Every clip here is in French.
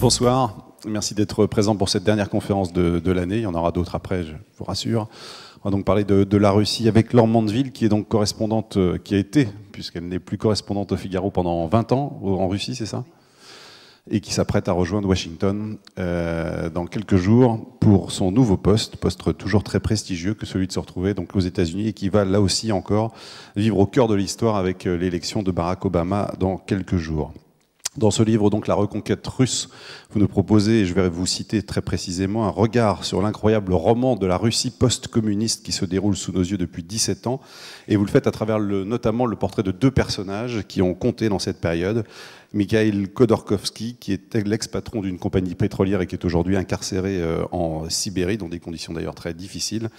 Bonsoir, merci d'être présent pour cette dernière conférence de l'année. Il y en aura d'autres après, je vous rassure. On va donc parler de la Russie avec Laure Mandeville, qui est donc correspondante, qui a été, puisqu'elle n'est plus correspondante au Figaro pendant 20 ans en Russie, c'est ça ? Et qui s'apprête à rejoindre Washington dans quelques jours pour son nouveau poste toujours très prestigieux que celui de se retrouver donc aux États-Unis et qui va là aussi encore vivre au cœur de l'histoire avec l'élection de Barack Obama dans quelques jours. Dans ce livre, donc, La reconquête russe, vous nous proposez, et je vais vous citer très précisément, un regard sur l'incroyable roman de la Russie post-communiste qui se déroule sous nos yeux depuis 17 ans. Et vous le faites à travers notamment le portrait de deux personnages qui ont compté dans cette période. Mikhail Khodorkovsky, qui était l'ex-patron d'une compagnie pétrolière et qui est aujourd'hui incarcéré en Sibérie, dans des conditions d'ailleurs très difficiles.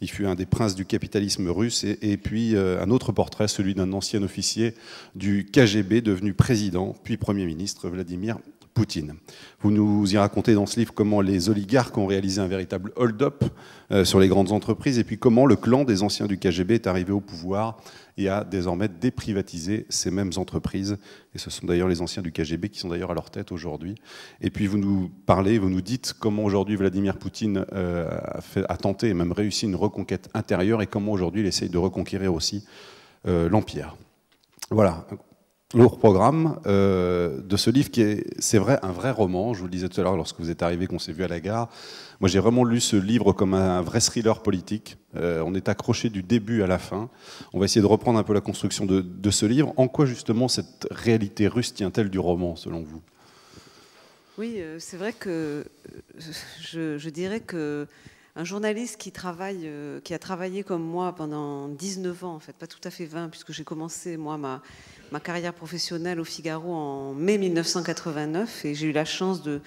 Il fut un des princes du capitalisme russe. Et puis un autre portrait, celui d'un ancien officier du KGB, devenu président, puis Premier ministre, Vladimir Poutine. Vous nous y racontez dans ce livre comment les oligarques ont réalisé un véritable hold-up sur les grandes entreprises et puis comment le clan des anciens du KGB est arrivé au pouvoir et a désormais déprivatisé ces mêmes entreprises. Et ce sont d'ailleurs les anciens du KGB qui sont d'ailleurs à leur tête aujourd'hui. Et puis vous nous parlez, vous nous dites comment aujourd'hui Vladimir Poutine a tenté et même réussi une reconquête intérieure et comment aujourd'hui il essaye de reconquérir aussi l'Empire. Voilà. Lourd programme de ce livre qui est, c'est vrai, un vrai roman. Je vous le disais tout à l'heure lorsque vous êtes arrivé, qu'on s'est vu à la gare. Moi, j'ai vraiment lu ce livre comme un vrai thriller politique. On est accroché du début à la fin. On va essayer de reprendre un peu la construction de ce livre. En quoi, justement, cette réalité russe tient-elle du roman, selon vous ? Oui, c'est vrai que je dirais que un journaliste qui a travaillé comme moi pendant 19 ans, en fait, pas tout à fait 20, puisque j'ai commencé, moi, ma carrière professionnelle au Figaro en mai 1989, et j'ai eu la chance de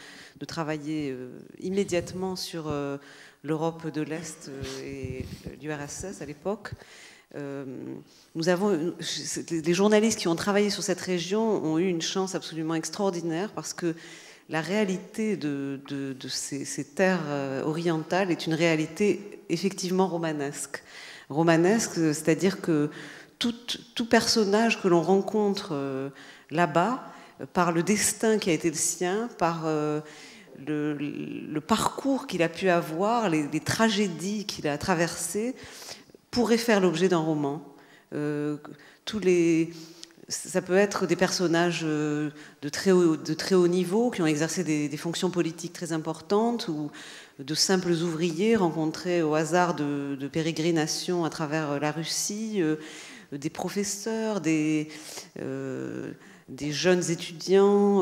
travailler immédiatement sur l'Europe de l'Est et l'URSS à l'époque. Les journalistes qui ont travaillé sur cette région ont eu une chance absolument extraordinaire parce que la réalité de ces terres orientales est une réalité effectivement romanesque. Romanesque, c'est-à-dire que tout personnage que l'on rencontre là-bas, par le destin qui a été le sien, par le parcours qu'il a pu avoir, les tragédies qu'il a traversées, pourrait faire l'objet d'un roman. Ça peut être des personnages de très haut niveau qui ont exercé des fonctions politiques très importantes ou de simples ouvriers rencontrés au hasard de pérégrinations à travers la Russie, des professeurs, des jeunes étudiants,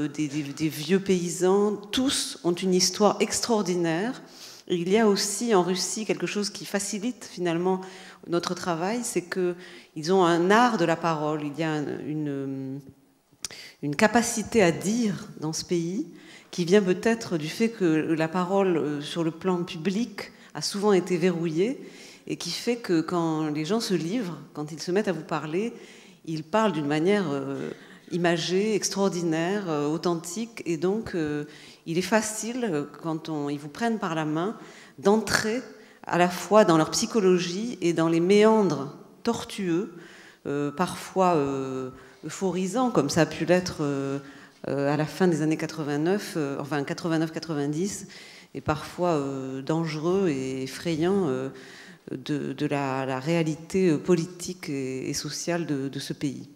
des vieux paysans. Tous ont une histoire extraordinaire. Et il y a aussi en Russie quelque chose qui facilite finalement notre travail, c'est qu'ils ont un art de la parole. Il y a une capacité à dire dans ce pays qui vient peut-être du fait que la parole sur le plan public a souvent été verrouillée et qui fait que quand les gens se livrent, quand ils se mettent à vous parler, ils parlent d'une manière imagée, extraordinaire, authentique, et donc il est facile, quand ils vous prennent par la main, d'entrer à la fois dans leur psychologie et dans les méandres tortueux, parfois euphorisants, comme ça a pu l'être à la fin des années 89, enfin 89-90, et parfois dangereux et effrayants de la réalité politique et sociale de ce pays.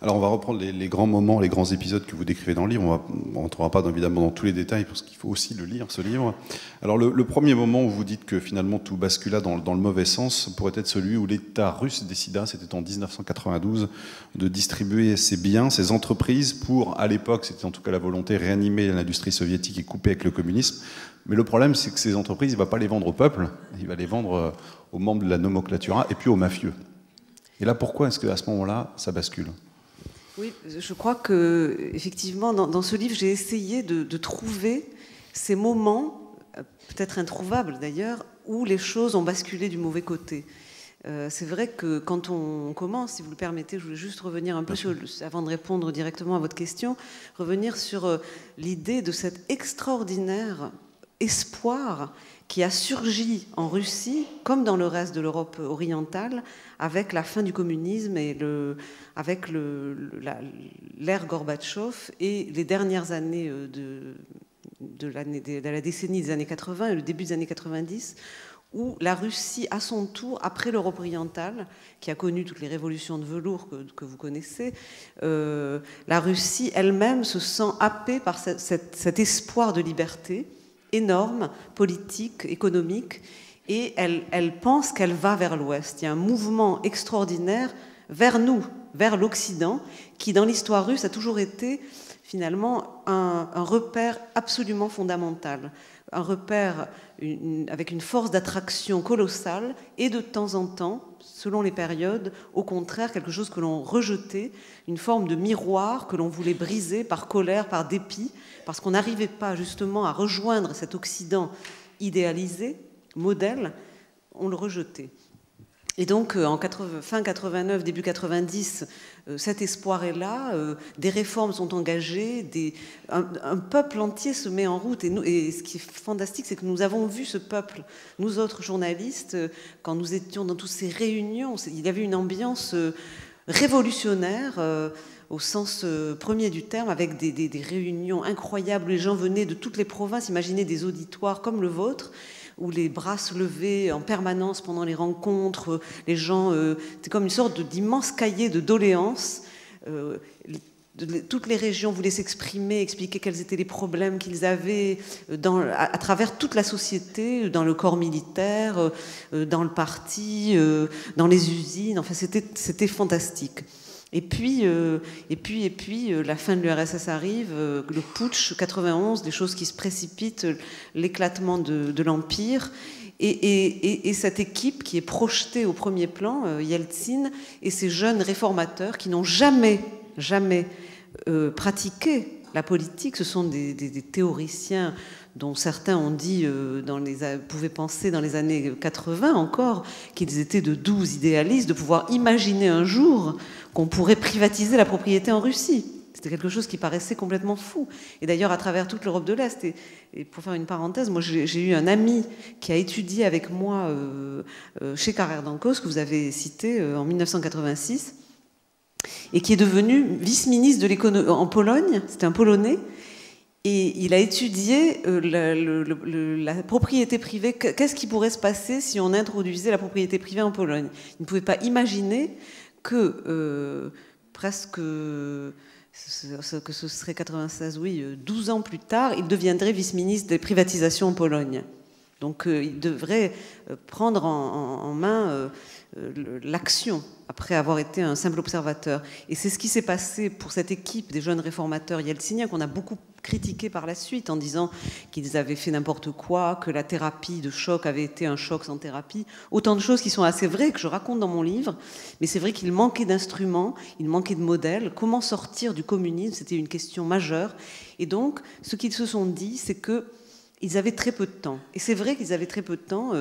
Alors on va reprendre les grands moments, les grands épisodes que vous décrivez dans le livre. On ne rentrera pas évidemment dans tous les détails parce qu'il faut aussi le lire, ce livre. Alors le premier moment où vous dites que finalement tout bascula dans le mauvais sens pourrait être celui où l'État russe décida, c'était en 1992, de distribuer ses biens, ses entreprises pour, à l'époque, c'était en tout cas la volonté, réanimer l'industrie soviétique et couper avec le communisme. Mais le problème, c'est que ces entreprises, il ne va pas les vendre au peuple, il va les vendre aux membres de la nomenclatura et puis aux mafieux. Et là, pourquoi est-ce qu'à ce moment-là, ça bascule ? Oui, je crois que effectivement, dans ce livre, j'ai essayé de trouver ces moments, peut-être introuvables d'ailleurs, où les choses ont basculé du mauvais côté. C'est vrai que quand on commence, si vous le permettez, je voulais juste revenir un peu avant de répondre directement à votre question, revenir sur l'idée de cette extraordinaire espoir qui a surgi en Russie, comme dans le reste de l'Europe orientale, avec la fin du communisme et avec l'ère Gorbatchev et les dernières années de la décennie des années 80 et le début des années 90, où la Russie, à son tour, après l'Europe orientale, qui a connu toutes les révolutions de velours que vous connaissez, la Russie elle-même se sent happée par cet espoir de liberté énorme, politique, économique, et elle pense qu'elle va vers l'Ouest. Il y a un mouvement extraordinaire vers nous, vers l'Occident, qui dans l'histoire russe a toujours été finalement un repère absolument fondamental, un repère avec une force d'attraction colossale et de temps en temps, selon les périodes, au contraire quelque chose que l'on rejetait, une forme de miroir que l'on voulait briser par colère, par dépit, parce qu'on n'arrivait pas justement à rejoindre cet Occident idéalisé, modèle, on le rejetait. Et donc, fin 89, début 90, cet espoir est là, des réformes sont engagées, un peuple entier se met en route. Et ce qui est fantastique, c'est que nous avons vu ce peuple, nous autres journalistes, quand nous étions dans toutes ces réunions, il y avait une ambiance révolutionnaire, au sens premier du terme, avec des réunions incroyables où les gens venaient de toutes les provinces. Imaginez des auditoires comme le vôtre, où les bras se levaient en permanence pendant les rencontres, les gens, c'était comme une sorte d'immense cahier de doléances. Toutes les régions voulaient s'exprimer, expliquer quels étaient les problèmes qu'ils avaient à travers toute la société, dans le corps militaire, dans le parti, dans les usines. Enfin, c'était fantastique. Et puis, la fin de l'URSS arrive, le putsch 91, des choses qui se précipitent, l'éclatement de l'Empire, et cette équipe qui est projetée au premier plan, Yeltsin, et ces jeunes réformateurs qui n'ont jamais pratiqué la politique. Ce sont des théoriciens dont certains ont dit, pouvaient penser dans les années 80 encore, qu'ils étaient de doux idéalistes, de pouvoir imaginer un jour qu'on pourrait privatiser la propriété en Russie. C'était quelque chose qui paraissait complètement fou. Et d'ailleurs, à travers toute l'Europe de l'Est, et pour faire une parenthèse, moi j'ai eu un ami qui a étudié avec moi chez Carrère d'Ancos, que vous avez cité en 1986, et qui est devenu vice-ministre de l'économie en Pologne. C'était un Polonais. Et il a étudié la propriété privée. Qu'est-ce qui pourrait se passer si on introduisait la propriété privée en Pologne? Il ne pouvait pas imaginer que presque, que ce serait 96, oui, 12 ans plus tard, il deviendrait vice-ministre des privatisations en Pologne. Donc il devrait prendre en main l'action, après avoir été un simple observateur. Et c'est ce qui s'est passé pour cette équipe des jeunes réformateurs yeltsiniens, qu'on a beaucoup critiqué par la suite en disant qu'ils avaient fait n'importe quoi, que la thérapie de choc avait été un choc sans thérapie. Autant de choses qui sont assez vraies, que je raconte dans mon livre, mais c'est vrai qu'il manquait d'instruments, il manquait de modèles. Comment sortir du communisme? C'était une question majeure. Et donc, ce qu'ils se sont dit, c'est que ils avaient très peu de temps. Et c'est vrai qu'ils avaient très peu de temps.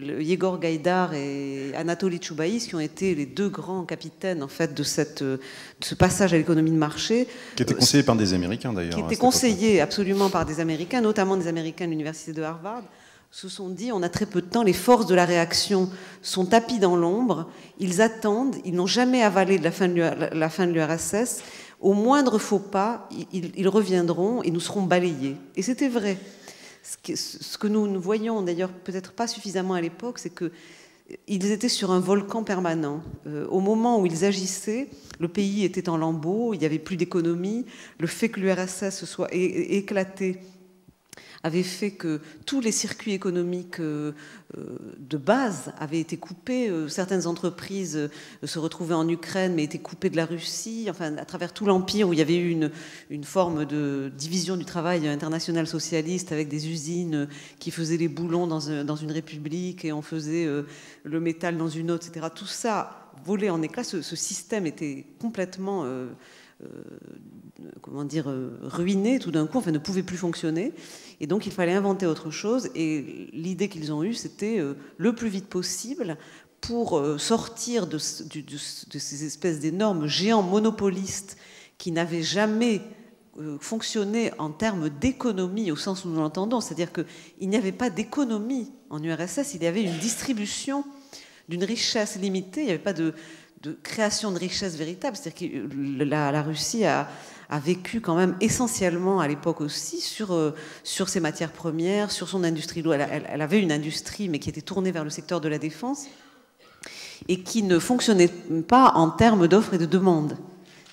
Yegor Gaïdar et Anatoly Choubaïs, qui ont été les deux grands capitaines en fait, de ce passage à l'économie de marché. Qui étaient conseillés par des Américains d'ailleurs. Qui étaient conseillés absolument par des Américains, notamment des Américains de l'université de Harvard, se sont dit on a très peu de temps, les forces de la réaction sont tapies dans l'ombre, ils attendent, ils n'ont jamais avalé de la fin de l'URSS. Au moindre faux pas, ils reviendront et nous serons balayés. Et c'était vrai. Ce que nous voyons d'ailleurs peut-être pas suffisamment à l'époque, c'est qu'ils étaient sur un volcan permanent. Au moment où ils agissaient, le pays était en lambeaux, il n'y avait plus d'économie. Le fait que l'URSS se soit éclaté avait fait que tous les circuits économiques de base avaient été coupés. Certaines entreprises se retrouvaient en Ukraine, mais étaient coupées de la Russie. Enfin, à travers tout l'Empire, où il y avait eu une forme de division du travail international socialiste, avec des usines qui faisaient les boulons dans une république, et on faisait le métal dans une autre, etc. Tout ça volait en éclats. Ce système était complètement... ruiné tout d'un coup, enfin ne pouvait plus fonctionner, et donc il fallait inventer autre chose. Et l'idée qu'ils ont eue, c'était le plus vite possible, pour sortir de ces espèces d'énormes géants monopolistes qui n'avaient jamais fonctionnait en termes d'économie au sens où nous l'entendons, c'est-à-dire qu'il n'y avait pas d'économie en URSS, il y avait une distribution d'une richesse limitée, il n'y avait pas de création de richesse véritable, c'est-à-dire que la Russie a vécu quand même essentiellement à l'époque aussi sur ses matières premières, sur son industrie. Elle avait une industrie mais qui était tournée vers le secteur de la défense et qui ne fonctionnait pas en termes d'offres et de demandes,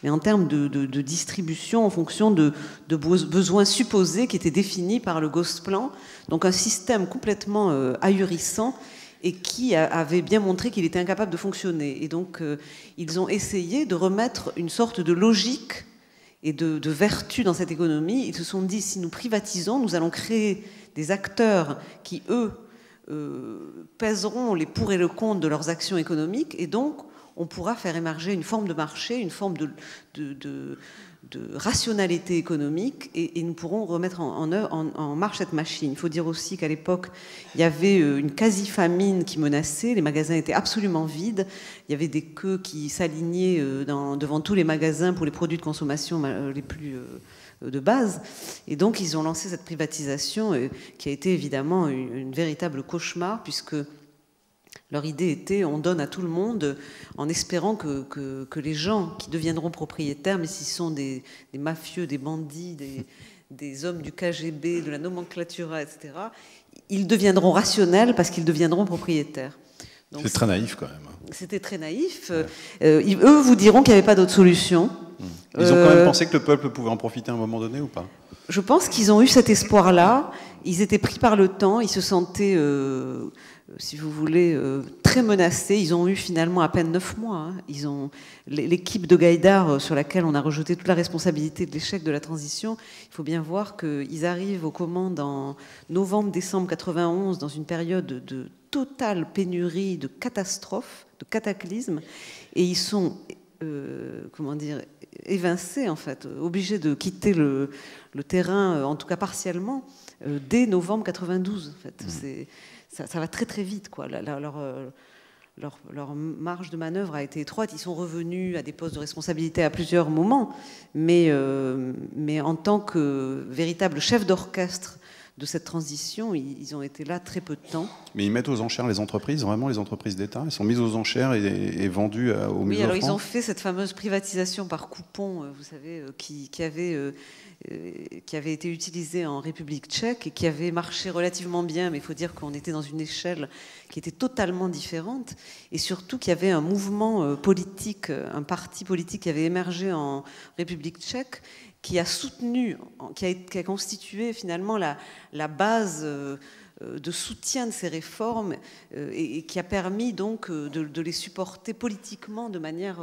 mais en termes de distribution en fonction de besoins supposés qui étaient définis par le Gosplan. Donc un système complètement ahurissant et qui avait bien montré qu'il était incapable de fonctionner. Et donc ils ont essayé de remettre une sorte de logique et de vertu dans cette économie. Ils se sont dit, si nous privatisons, nous allons créer des acteurs qui, eux, pèseront les pour et le contre de leurs actions économiques, et donc on pourra faire émerger une forme de marché, une forme de rationalité économique, et nous pourrons remettre en marche cette machine. Il faut dire aussi qu'à l'époque, il y avait une quasi-famine qui menaçait, les magasins étaient absolument vides, il y avait des queues qui s'alignaient devant tous les magasins pour les produits de consommation les plus de base. Et donc, ils ont lancé cette privatisation qui a été évidemment une véritable cauchemar, puisque leur idée était, on donne à tout le monde en espérant que les gens qui deviendront propriétaires, mais s'ils sont des mafieux, des bandits, des hommes du KGB, de la nomenclatura, etc., ils deviendront rationnels parce qu'ils deviendront propriétaires. C'est très naïf quand même. C'était très naïf. Eux vous diront qu'il n'y avait pas d'autre solution. Ils ont quand même pensé que le peuple pouvait en profiter à un moment donné ou pas? Je pense qu'ils ont eu cet espoir-là. Ils étaient pris par le temps, ils se sentaient, si vous voulez, très menacés. Ils ont eu finalement à peine 9 mois. L'équipe de Gaïdar, sur laquelle on a rejeté toute la responsabilité de l'échec de la transition, il faut bien voir qu'ils arrivent aux commandes en novembre-décembre 91, dans une période de totale pénurie, de catastrophe, de cataclysme, et ils sont, comment dire, évincés, en fait, obligés de quitter le terrain, en tout cas partiellement, dès novembre 92. En fait. Ça va très très vite, quoi. Leur marge de manœuvre a été étroite. Ils sont revenus à des postes de responsabilité à plusieurs moments, mais en tant que véritable chef d'orchestre de cette transition, ils ont été là très peu de temps. Mais ils mettent aux enchères les entreprises, vraiment les entreprises d'État? Elles sont mises aux enchères et vendues aux mises Oui, alors offrant. ils ont fait cette fameuse privatisation par coupon, vous savez, qui avait été utilisée en République tchèque et qui avait marché relativement bien, mais il faut dire qu'on était dans une échelle qui était totalement différente, et surtout qu'il y avait un mouvement politique, un parti politique qui avait émergé en République tchèque, qui a soutenu, qui a constitué finalement la base de soutien de ces réformes et qui a permis donc de les supporter politiquement de manière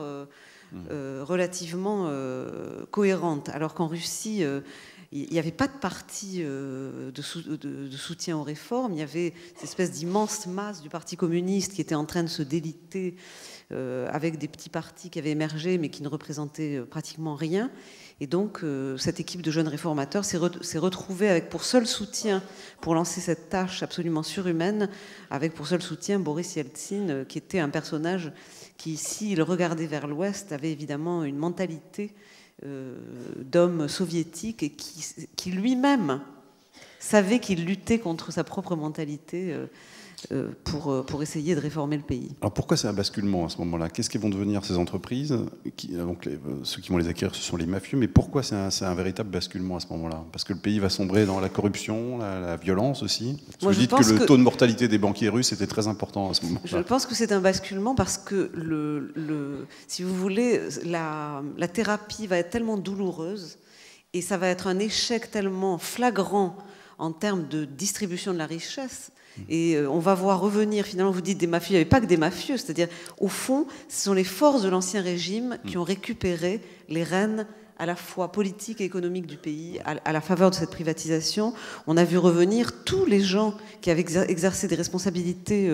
relativement cohérente. Alors qu'en Russie, il n'y avait pas de parti de soutien aux réformes, il y avait cette espèce d'immense masse du Parti communiste qui était en train de se déliter avec des petits partis qui avaient émergé mais qui ne représentaient pratiquement rien. Et donc, cette équipe de jeunes réformateurs s'est retrouvée avec pour seul soutien, pour lancer cette tâche absolument surhumaine, avec pour seul soutien Boris Yeltsin, qui était un personnage qui, s'il regardait vers l'Ouest, avait évidemment une mentalité d'homme soviétique et qui lui-même savait qu'il luttait contre sa propre mentalité pour essayer de réformer le pays. Alors pourquoi c'est un basculement à ce moment-là? Qu'est-ce qui vont devenir ces entreprises? Donc ceux qui vont les acquérir, ce sont les mafieux, mais pourquoi c'est un véritable basculement à ce moment-là? Parce que le pays va sombrer dans la corruption, la violence aussi. Vous dites que le taux de mortalité des banquiers russes était très important à ce moment-là. Je pense que c'est un basculement parce que, si vous voulez, la thérapie va être tellement douloureuse et ça va être un échec tellement flagrant en termes de distribution de la richesse. Et on va voir revenir, finalement, vous dites des mafieux, il n'y avait pas que des mafieux, c'est-à-dire, au fond, ce sont les forces de l'Ancien Régime qui ont récupéré les rênes à la fois politique et économique du pays, à la faveur de cette privatisation. On a vu revenir tous les gens qui avaient exercé des responsabilités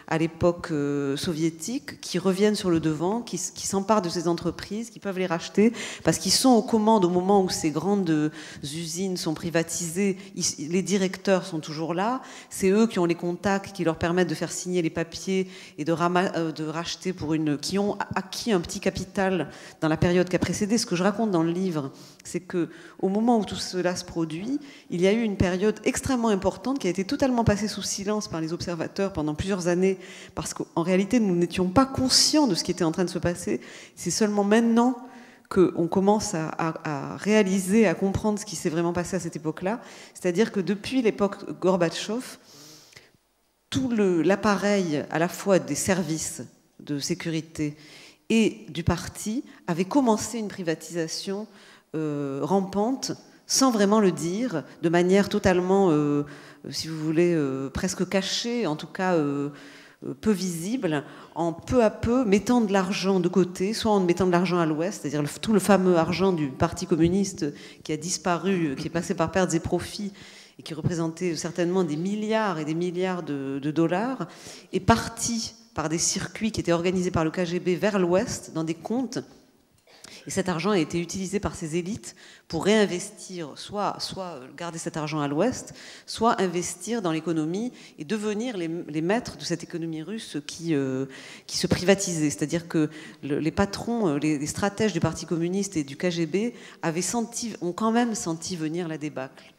à l'époque soviétique, qui reviennent sur le devant, qui s'emparent de ces entreprises, qui peuvent les racheter, parce qu'ils sont aux commandes au moment où ces grandes usines sont privatisées. Les directeurs sont toujours là. C'est eux qui ont les contacts, qui leur permettent de faire signer les papiers et de racheter qui ont acquis un petit capital dans la période qui a précédé. Ce que je raconte dans dans le livre, c'est qu'au moment où tout cela se produit, il y a eu une période extrêmement importante qui a été totalement passée sous silence par les observateurs pendant plusieurs années, parce qu'en réalité, nous n'étions pas conscients de ce qui était en train de se passer. C'est seulement maintenant qu'on commence à réaliser, à comprendre ce qui s'est vraiment passé à cette époque-là. C'est-à-dire que depuis l'époque Gorbatchev, tout l'appareil à la fois des services de sécurité et du parti avait commencé une privatisation rampante, sans vraiment le dire, de manière totalement, si vous voulez, presque cachée, en tout cas peu visible, en peu à peu mettant de l'argent de côté, soit en mettant de l'argent à l'ouest, c'est-à-dire tout le fameux argent du Parti communiste qui a disparu, qui est passé par pertes et profits, et qui représentait certainement des milliards et des milliards de dollars, est parti par des circuits qui étaient organisés par le KGB vers l'ouest, dans des comptes. Et cet argent a été utilisé par ces élites pour réinvestir, soit garder cet argent à l'ouest, soit investir dans l'économie et devenir les maîtres de cette économie russe qui se privatisait. C'est-à-dire que les patrons, les stratèges du Parti communiste et du KGB ont quand même senti venir la débâcle.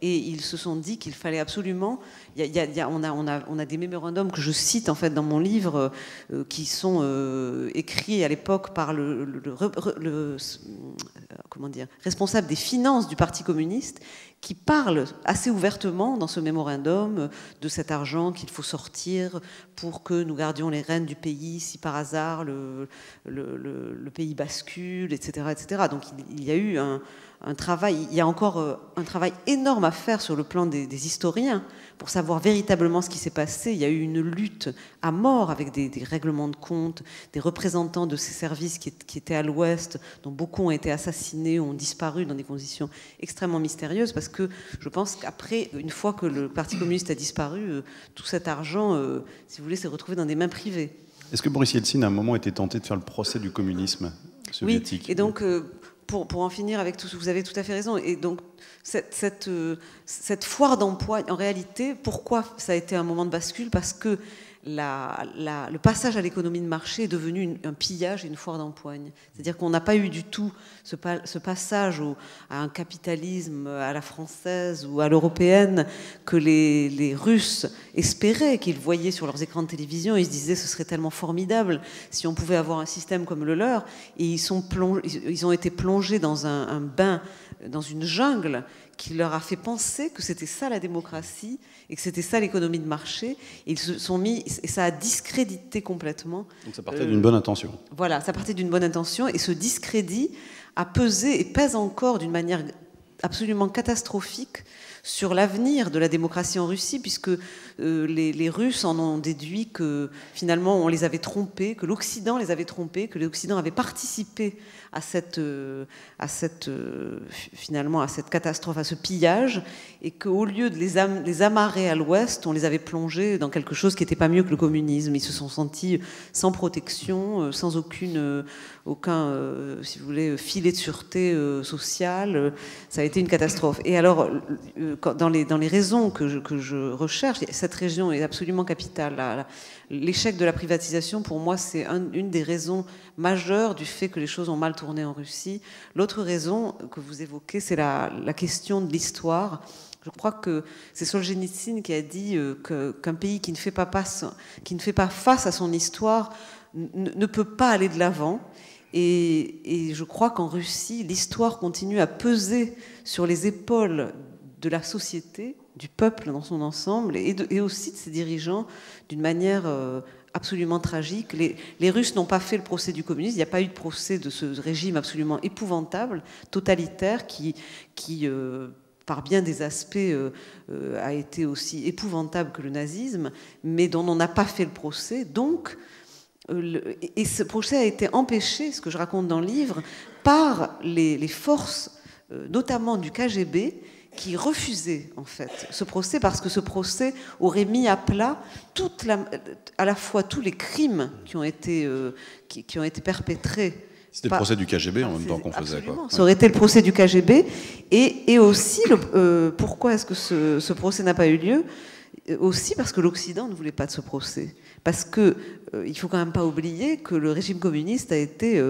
Et ils se sont dit qu'il fallait absolument... On a des mémorandums que je cite en fait dans mon livre qui sont écrits à l'époque par comment dire, responsable des finances du Parti communiste, qui parle assez ouvertement dans ce mémorandum de cet argent qu'il faut sortir pour que nous gardions les rênes du pays si par hasard le pays bascule, etc., etc. Donc il y a eu un travail, il y a encore un travail énorme à faire sur le plan des historiens pour savoir véritablement ce qui s'est passé. Il y a eu une lutte à mort avec des règlements de compte, des représentants de ces services qui étaient à l'ouest, dont beaucoup ont été assassinés, ont disparu dans des conditions extrêmement mystérieuses, parce que je pense qu'après, une fois que le Parti communiste a disparu, tout cet argent, si vous voulez, s'est retrouvé dans des mains privées. Est-ce que Boris Yeltsin, à un moment, était tenté de faire le procès du communisme soviétique? Oui, et donc... Pour en finir avec tout ce que vous avez tout à fait raison. Et donc, cette foire d'empoigne, en réalité, pourquoi ça a été un moment de bascule? Parce que le passage à l'économie de marché est devenu un pillage et une foire d'empoigne. C'est-à-dire qu'on n'a pas eu du tout ce passage à un capitalisme à la française ou à l'européenne que les Russes espéraient, qu'ils voyaient sur leurs écrans de télévision. Ils se disaient ce serait tellement formidable si on pouvait avoir un système comme le leur. Et ils ont été plongés dans un bain, dans une jungle qui leur a fait penser que c'était ça la démocratie et que c'était ça l'économie de marché. Et ils se sont mis, et ça a discrédité complètement. Donc ça partait d'une bonne intention. Voilà, ça partait d'une bonne intention, et ce discrédit a pesé et pèse encore d'une manière absolument catastrophique sur l'avenir de la démocratie en Russie, puisque les Russes en ont déduit que finalement on les avait trompés, que l'Occident les avait trompés, que l'Occident avait participé à cette catastrophe, à ce pillage, et qu'au lieu de les amarrer à l'ouest, on les avait plongés dans quelque chose qui n'était pas mieux que le communisme. Ils se sont sentis sans protection, sans aucun, si vous voulez, filet de sûreté sociale. Ça a été une catastrophe. Et alors, dans les raisons que je recherche, cette région est absolument capitale. L'échec de la privatisation, pour moi, c'est une des raisons majeures du fait que les choses ont mal tourné en Russie. L'autre raison que vous évoquez, c'est la question de l'histoire. Je crois que c'est Solzhenitsyn qui a dit qu'un pays qui ne fait pas face à son histoire ne peut pas aller de l'avant. Et je crois qu'en Russie, l'histoire continue à peser sur les épaules de la société, du peuple dans son ensemble, et aussi de ses dirigeants d'une manière absolument tragique. Les Russes n'ont pas fait le procès du communisme, il n'y a pas eu de procès de ce régime absolument épouvantable, totalitaire, qui par bien des aspects, a été aussi épouvantable que le nazisme, mais dont on n'a pas fait le procès. Donc, et ce procès a été empêché, ce que je raconte dans le livre, par les forces, notamment du KGB, qui refusait en fait ce procès, parce que ce procès aurait mis à plat à la fois tous les crimes qui ont été perpétrés. C'était le procès du KGB en même temps qu'on faisait. Quoi. Ça aurait été le procès du KGB. Et aussi, pourquoi est-ce que ce procès n'a pas eu lieu? Aussi parce que l'Occident ne voulait pas de ce procès. Parce que il ne faut quand même pas oublier que le régime communiste a été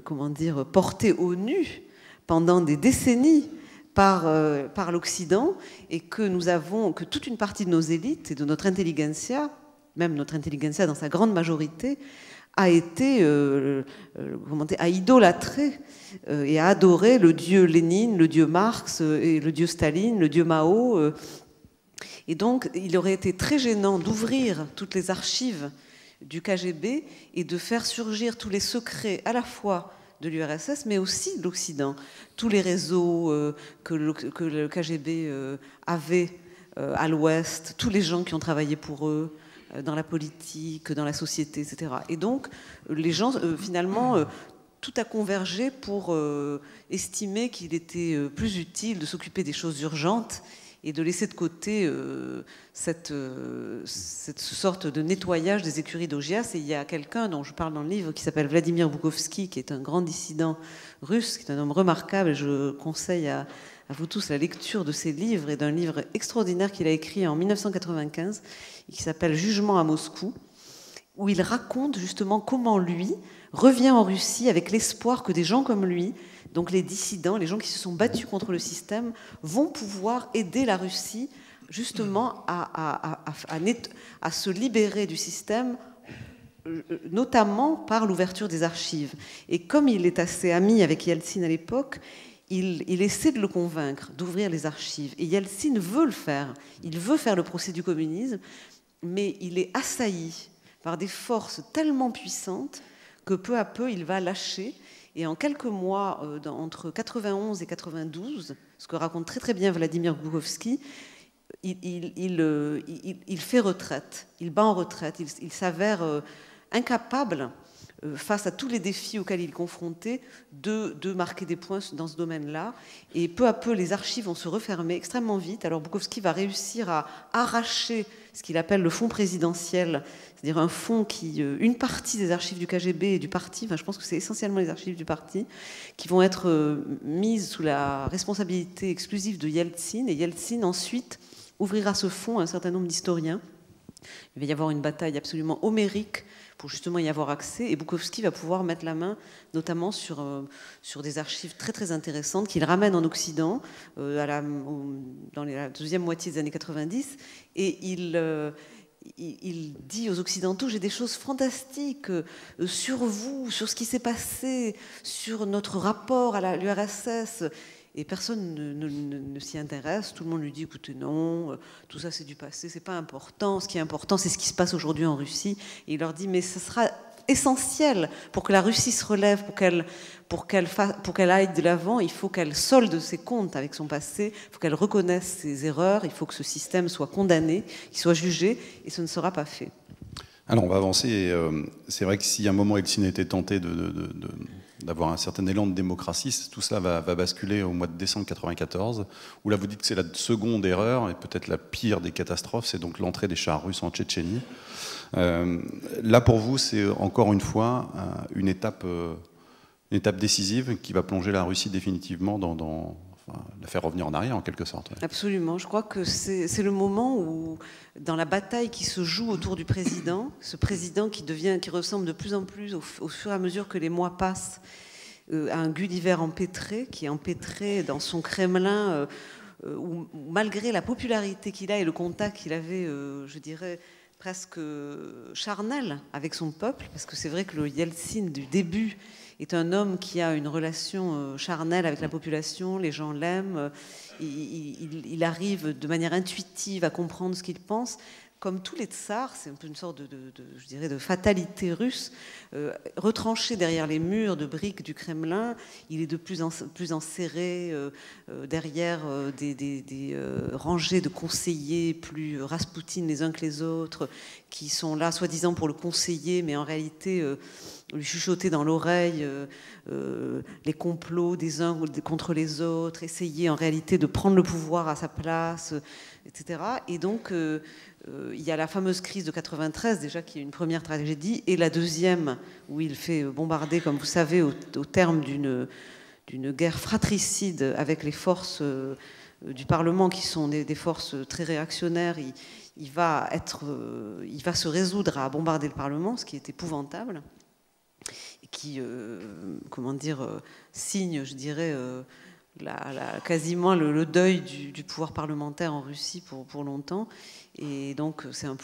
comment dire, porté au nu pendant des décennies par l'Occident, et que toute une partie de nos élites et de notre intelligentsia, même notre intelligentsia dans sa grande majorité, a été à idolâtrer et à adorer le dieu Lénine, le dieu Marx et le dieu Staline, le dieu Mao. Et donc, il aurait été très gênant d'ouvrir toutes les archives du KGB et de faire surgir tous les secrets à la fois de l'URSS, mais aussi de l'Occident. Tous les réseaux que le KGB avait à l'Ouest, tous les gens qui ont travaillé pour eux, dans la politique, dans la société, etc. Et donc, les gens, finalement, tout a convergé pour estimer qu'il était plus utile de s'occuper des choses urgentes et de laisser de côté cette sorte de nettoyage des écuries d'Augias. Et il y a quelqu'un dont je parle dans le livre qui s'appelle Vladimir Boukhovski, qui est un grand dissident russe, qui est un homme remarquable, et je conseille à vous tous la lecture de ses livres et d'un livre extraordinaire qu'il a écrit en 1995 et qui s'appelle Jugement à Moscou, où il raconte justement comment lui revient en Russie avec l'espoir que des gens comme lui, donc les dissidents, les gens qui se sont battus contre le système, vont pouvoir aider la Russie justement à se libérer du système, notamment par l'ouverture des archives. Et comme il est assez ami avec Yeltsin à l'époque, il essaie de le convaincre d'ouvrir les archives. Et Yeltsin veut le faire. Il veut faire le procès du communisme, mais il est assailli par des forces tellement puissantes que peu à peu, il va lâcher. Et en quelques mois, entre 91 et 92, ce que raconte très très bien Vladimir Boukhovski, il fait retraite, il bat en retraite, il s'avère incapable, face à tous les défis auxquels il est confronté, de marquer des points dans ce domaine-là. Et peu à peu, les archives vont se refermer extrêmement vite. Alors Boukhovski va réussir à arracher ce qu'il appelle le fonds présidentiel, c'est-à-dire un fonds qui, une partie des archives du KGB et du parti, enfin je pense que c'est essentiellement les archives du parti, qui vont être mises sous la responsabilité exclusive de Yeltsin. Et Yeltsin ensuite ouvrira ce fonds à un certain nombre d'historiens. Il va y avoir une bataille absolument homérique pour justement y avoir accès, et Boukhovski va pouvoir mettre la main notamment sur des archives très très intéressantes qu'il ramène en Occident dans la deuxième moitié des années 90, et il dit aux Occidentaux: j'ai des choses fantastiques sur vous, sur ce qui s'est passé, sur notre rapport à l'URSS. Et personne ne s'y intéresse. Tout le monde lui dit: écoutez, non, tout ça c'est du passé, c'est pas important. Ce qui est important, c'est ce qui se passe aujourd'hui en Russie. Et il leur dit: mais ce sera essentiel pour que la Russie se relève, pour qu'elle aille de l'avant. Il faut qu'elle solde ses comptes avec son passé, il faut qu'elle reconnaisse ses erreurs, il faut que ce système soit condamné, qu'il soit jugé, et ce ne sera pas fait. Alors on va avancer. C'est vrai que si à un moment Yeltsin était tenté d'avoir un certain élan de démocratie, tout cela va basculer au mois de décembre 1994, où là vous dites que c'est la seconde erreur, et peut-être la pire des catastrophes, c'est donc l'entrée des chars russes en Tchétchénie. Là pour vous, c'est encore une fois une étape décisive qui va plonger la Russie définitivement la faire revenir en arrière en quelque sorte. Ouais. Absolument, je crois que c'est le moment où, dans la bataille qui se joue autour du président, ce président qui ressemble de plus en plus au fur et à mesure que les mois passent à un Gulliver empêtré, qui est empêtré dans son Kremlin, où malgré la popularité qu'il a et le contact qu'il avait, je dirais, presque charnel avec son peuple, parce que c'est vrai que le Yeltsin du début est un homme qui a une relation charnelle avec la population, les gens l'aiment, il arrive de manière intuitive à comprendre ce qu'il pense. Comme tous les tsars, c'est un peu une sorte je dirais, de fatalité russe, retranché derrière les murs de briques du Kremlin. Il est de plus en plus enserré derrière des rangées de conseillers plus raspoutines les uns que les autres, qui sont là soi-disant pour le conseiller, mais en réalité lui chuchoter dans l'oreille les complots des uns contre les autres, essayer en réalité de prendre le pouvoir à sa place, etc. Et donc il y a la fameuse crise de 93 déjà, qui est une première tragédie, et la deuxième où il fait bombarder, comme vous savez, au terme d'une guerre fratricide avec les forces du Parlement, qui sont des forces très réactionnaires, il va se résoudre à bombarder le Parlement, ce qui est épouvantable, et qui, comment dire, signe, je dirais, quasiment le deuil du pouvoir parlementaire en Russie pour longtemps. Et donc c'est un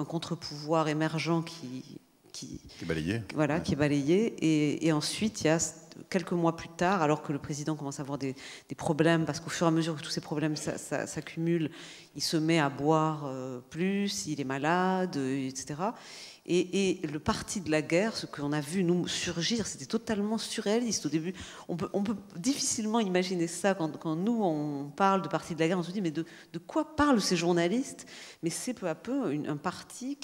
contre-pouvoir émergent qui est balayé. Voilà, qui est balayé. Et ensuite, il y a quelques mois plus tard, alors que le président commence à avoir des problèmes, parce qu'au fur et à mesure que tous ces problèmes s'accumulent, il se met à boire plus, il est malade, etc. Et le parti de la guerre, ce qu'on a vu nous surgir, c'était totalement surréaliste au début. On peut difficilement imaginer ça quand nous on parle de parti de la guerre, on se dit mais de quoi parlent ces journalistes? Mais c'est peu à peu un parti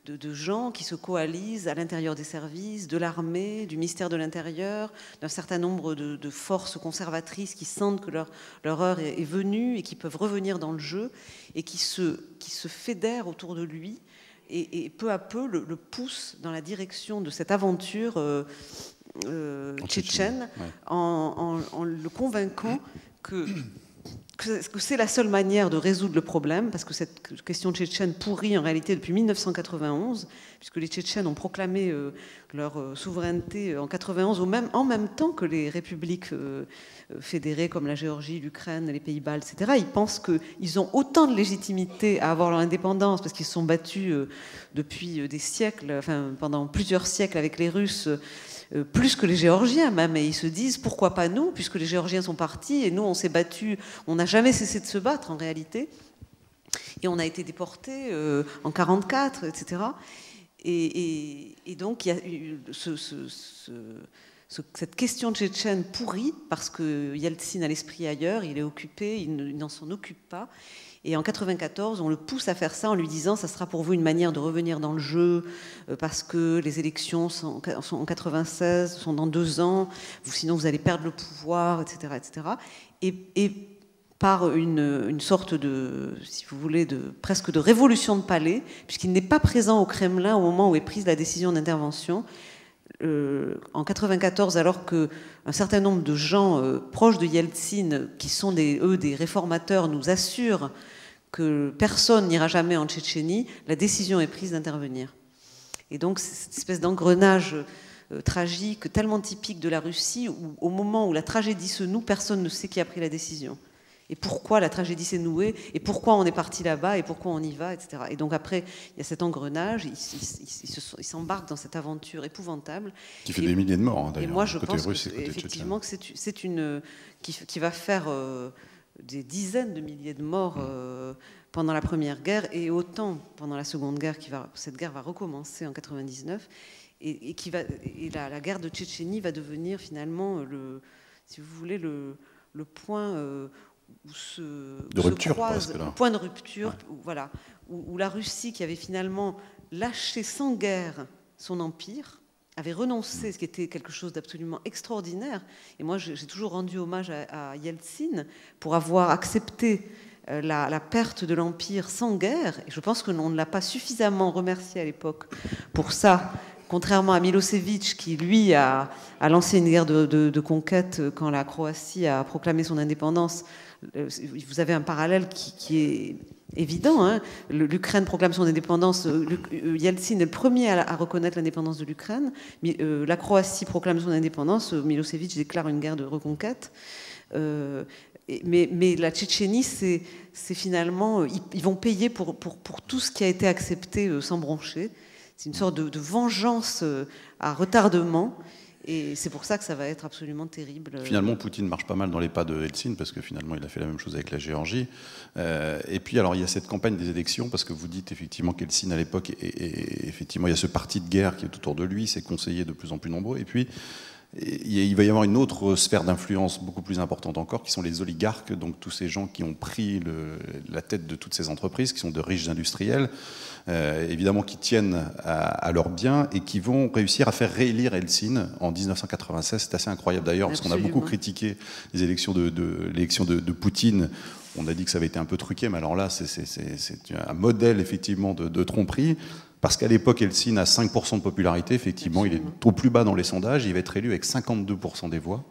de gens qui se coalisent à l'intérieur des services, de l'armée, du ministère de l'Intérieur, d'un certain nombre de forces conservatrices qui sentent que leur heure est venue et qui peuvent revenir dans le jeu et qui se fédèrent autour de lui. Et peu à peu le pousse dans la direction de cette aventure tchétchène, ouais, en le convainquant que c'est la seule manière de résoudre le problème, parce que cette question tchétchène pourrit en réalité depuis 1991, puisque les Tchétchènes ont proclamé leur souveraineté en 91 en même temps que les républiques fédérées comme la Géorgie, l'Ukraine, les Pays-Bas, etc. Ils pensent qu'ils ont autant de légitimité à avoir leur indépendance, parce qu'ils se sont battus depuis des siècles, enfin pendant plusieurs siècles avec les Russes, plus que les Géorgiens même, et ils se disent pourquoi pas nous, puisque les Géorgiens sont partis et nous on s'est battus, on n'a jamais cessé de se battre en réalité, et on a été déportés en 1944, etc. Et donc il y a eu cette question tchétchène pourrie, parce que Yeltsin a l'esprit ailleurs, il est occupé, il n'en s'en occupe pas. Et en 1994, on le pousse à faire ça en lui disant « ça sera pour vous une manière de revenir dans le jeu, parce que les élections sont en 1996, sont dans 2 ans, sinon vous allez perdre le pouvoir, etc. etc. » Et par une sorte de, si vous voulez, presque de révolution de palais, puisqu'il n'est pas présent au Kremlin au moment où est prise la décision d'intervention. En 1994, alors qu'un certain nombre de gens proches de Yeltsin, qui sont des réformateurs, nous assurent que personne n'ira jamais en Tchétchénie, la décision est prise d'intervenir. Et donc, cette espèce d'engrenage tragique, tellement typique de la Russie, où au moment où la tragédie se noue, personne ne sait qui a pris la décision. Et pourquoi la tragédie s'est nouée, et pourquoi on est parti là-bas, et pourquoi on y va, etc. Et donc après, il y a cet engrenage, ils s'embarquent dans cette aventure épouvantable. Qui fait des milliers de morts, d'ailleurs. Et moi, je pense effectivement que c'est une... qui va faire des dizaines de milliers de morts pendant la Première Guerre, et autant pendant la Seconde Guerre, cette guerre va recommencer en 1999, et la guerre de Tchétchénie va devenir finalement, si vous voulez, le point... où se croise, le point de rupture, ouais. Voilà, où la Russie, qui avait finalement lâché sans guerre son empire, avait renoncé, ce qui était quelque chose d'absolument extraordinaire. Et moi, j'ai toujours rendu hommage à Yeltsin pour avoir accepté la perte de l'empire sans guerre. Et je pense qu'on ne l'a pas suffisamment remercié à l'époque pour ça. Contrairement à Milosevic, qui lui a lancé une guerre de conquête quand la Croatie a proclamé son indépendance. Vous avez un parallèle qui est évident. Hein. L'Ukraine proclame son indépendance. Yeltsin est le premier à reconnaître l'indépendance de l'Ukraine. La Croatie proclame son indépendance. Milosevic déclare une guerre de reconquête. Mais la Tchétchénie, c'est finalement... Ils vont payer pour tout ce qui a été accepté sans broncher. C'est une sorte de vengeance à retardement. Et c'est pour ça que ça va être absolument terrible. Finalement, Poutine marche pas mal dans les pas de Yeltsin, parce que finalement, il a fait la même chose avec la Géorgie. Et puis, alors, il y a cette campagne des élections, parce que vous dites effectivement qu'Yeltsin, à l'époque, et effectivement, il y a ce parti de guerre qui est autour de lui, ses conseillers de plus en plus nombreux. Et puis, il va y avoir une autre sphère d'influence beaucoup plus importante encore, qui sont les oligarques, donc tous ces gens qui ont pris la tête de toutes ces entreprises, qui sont de riches industriels, évidemment qui tiennent à leurs biens et qui vont réussir à faire réélire Yeltsin en 1996. C'est assez incroyable d'ailleurs, parce qu'on a beaucoup critiqué les élections de Poutine. On a dit que ça avait été un peu truqué, mais alors là, c'est un modèle effectivement de tromperie. Parce qu'à l'époque, Yeltsin a 5% de popularité, effectivement, il est au plus bas dans les sondages, il va être élu avec 52% des voix.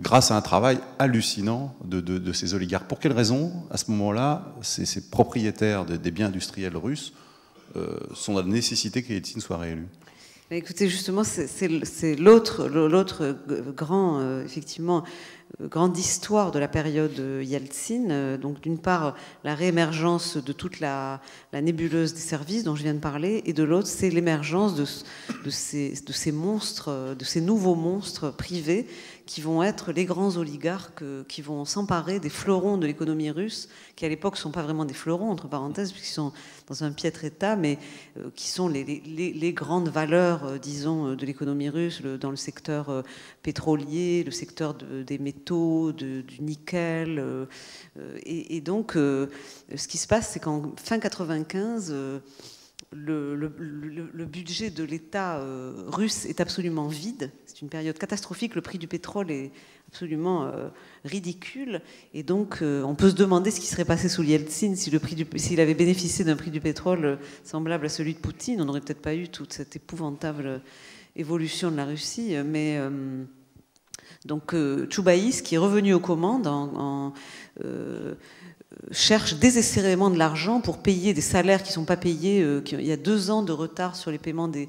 grâce à un travail hallucinant de ces oligarques. Pour quelles raisons, à ce moment-là, ces propriétaires des biens industriels russes sont dans la nécessité qu'Yeltsin soit réélu? Écoutez, justement, c'est l'autre grand, effectivement, grande histoire de la période Yeltsin. Donc, d'une part, la réémergence de toute la nébuleuse des services dont je viens de parler, et de l'autre, c'est l'émergence de ces monstres, de ces nouveaux monstres privés qui vont être les grands oligarques qui vont s'emparer des fleurons de l'économie russe, qui à l'époque ne sont pas vraiment des fleurons, entre parenthèses, puisqu'ils sont dans un piètre état, mais qui sont les grandes valeurs, disons, de l'économie russe, dans le secteur pétrolier, le secteur des métaux, du nickel. Et donc, ce qui se passe, c'est qu'en fin 95, le budget de l'État russe est absolument vide. C'est une période catastrophique. Le prix du pétrole est absolument ridicule. Et donc, on peut se demander ce qui serait passé sous Yeltsin s'il avait bénéficié d'un prix du pétrole semblable à celui de Poutine. On n'aurait peut-être pas eu toute cette épouvantable évolution de la Russie. Mais donc, Choubaïs, qui est revenu aux commandes cherche désespérément de l'argent pour payer des salaires qui ne sont pas payés. Il y a 2 ans de retard sur les paiements des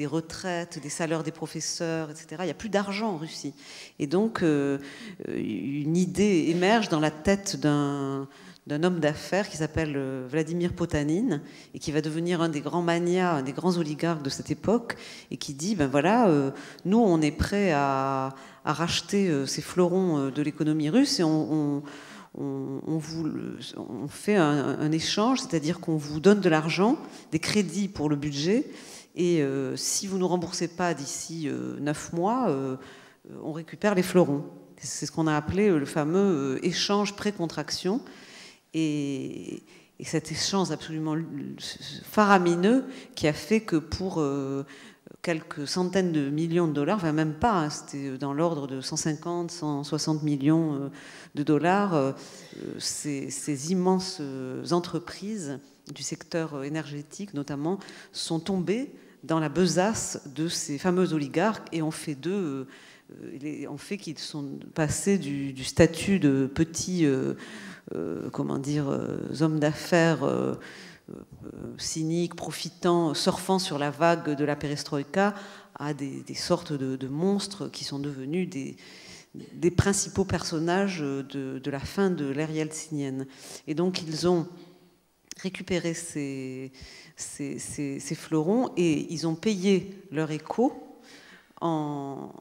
retraites, des salaires des professeurs, etc. Il n'y a plus d'argent en Russie. Et donc, une idée émerge dans la tête d'un homme d'affaires qui s'appelle Vladimir Potanin et qui va devenir un des grands manias, un des grands oligarques de cette époque, et qui dit, ben voilà, nous, on est prêts à racheter ces fleurons de l'économie russe et on fait un échange, c'est-à-dire qu'on vous donne de l'argent, des crédits pour le budget, et si vous ne nous remboursez pas d'ici 9 mois, on récupère les fleurons. C'est ce qu'on a appelé le fameux échange pré-contraction. Et cet échange absolument faramineux qui a fait que pour quelques centaines de millions de dollars, enfin même pas, hein, c'était dans l'ordre de 150, 160 millions de dollars, ces immenses entreprises du secteur énergétique notamment sont tombées dans la besace de ces fameux oligarques et ont fait d'eux, ont fait qu'ils sont passés du statut de petits, hommes d'affaires cyniques, profitants, surfant sur la vague de la perestroïka, à des sortes de monstres qui sont devenus des principaux personnages de la fin de l'ère yeltsinienne. Et donc ils ont récupéré ces fleurons et ils ont payé leur écho en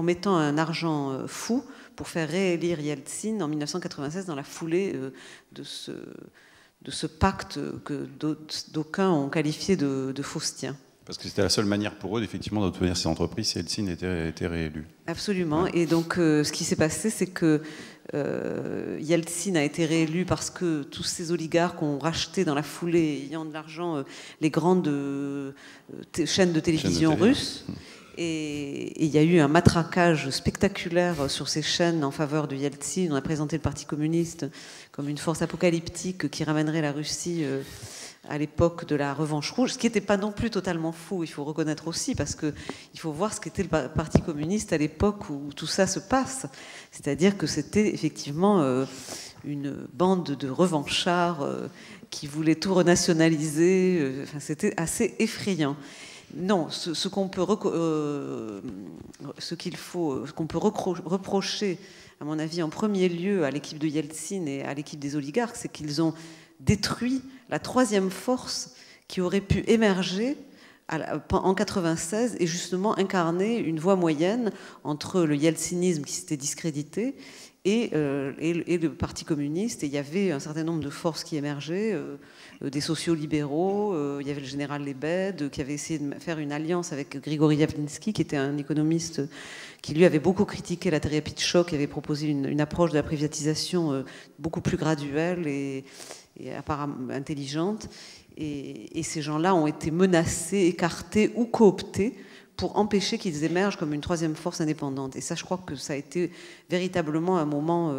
mettant un argent fou pour faire réélire Yeltsin en 1996 dans la foulée de ce pacte que d'aucuns ont qualifié de faustien. Parce que c'était la seule manière pour eux, effectivement, d'obtenir ces entreprises si Yeltsin était réélu. Absolument. Ouais. Et donc, ce qui s'est passé, c'est que Yeltsin a été réélu parce que tous ces oligarques ont racheté dans la foulée, ayant de l'argent, les grandes chaînes de télévision russes. Et il y a eu un matraquage spectaculaire sur ces chaînes en faveur de Yeltsin. On a présenté le Parti communiste comme une force apocalyptique qui ramènerait la Russie à l'époque de la revanche rouge, ce qui n'était pas non plus totalement faux, il faut reconnaître aussi, parce qu'il faut voir ce qu'était le Parti communiste à l'époque où tout ça se passe. C'est-à-dire que c'était effectivement une bande de revanchards qui voulaient tout renationaliser. Enfin, c'était assez effrayant. Non, ce qu'on peut reprocher, à mon avis, en premier lieu à l'équipe de Yeltsin et à l'équipe des oligarques, c'est qu'ils ont détruit la troisième force qui aurait pu émerger en 96 et justement incarner une voie moyenne entre le yeltsinisme qui s'était discrédité et le Parti communiste. Et il y avait un certain nombre de forces qui émergeaient, des sociaux-libéraux, il y avait le général Lebed qui avait essayé de faire une alliance avec Grigory Yavlinsky, qui était un économiste qui lui avait beaucoup critiqué la thérapie de choc, qui avait proposé une approche de la privatisation beaucoup plus graduelle et apparemment intelligente. Et ces gens-là ont été menacés, écartés ou cooptés pour empêcher qu'ils émergent comme une troisième force indépendante. Et ça, je crois que ça a été véritablement un moment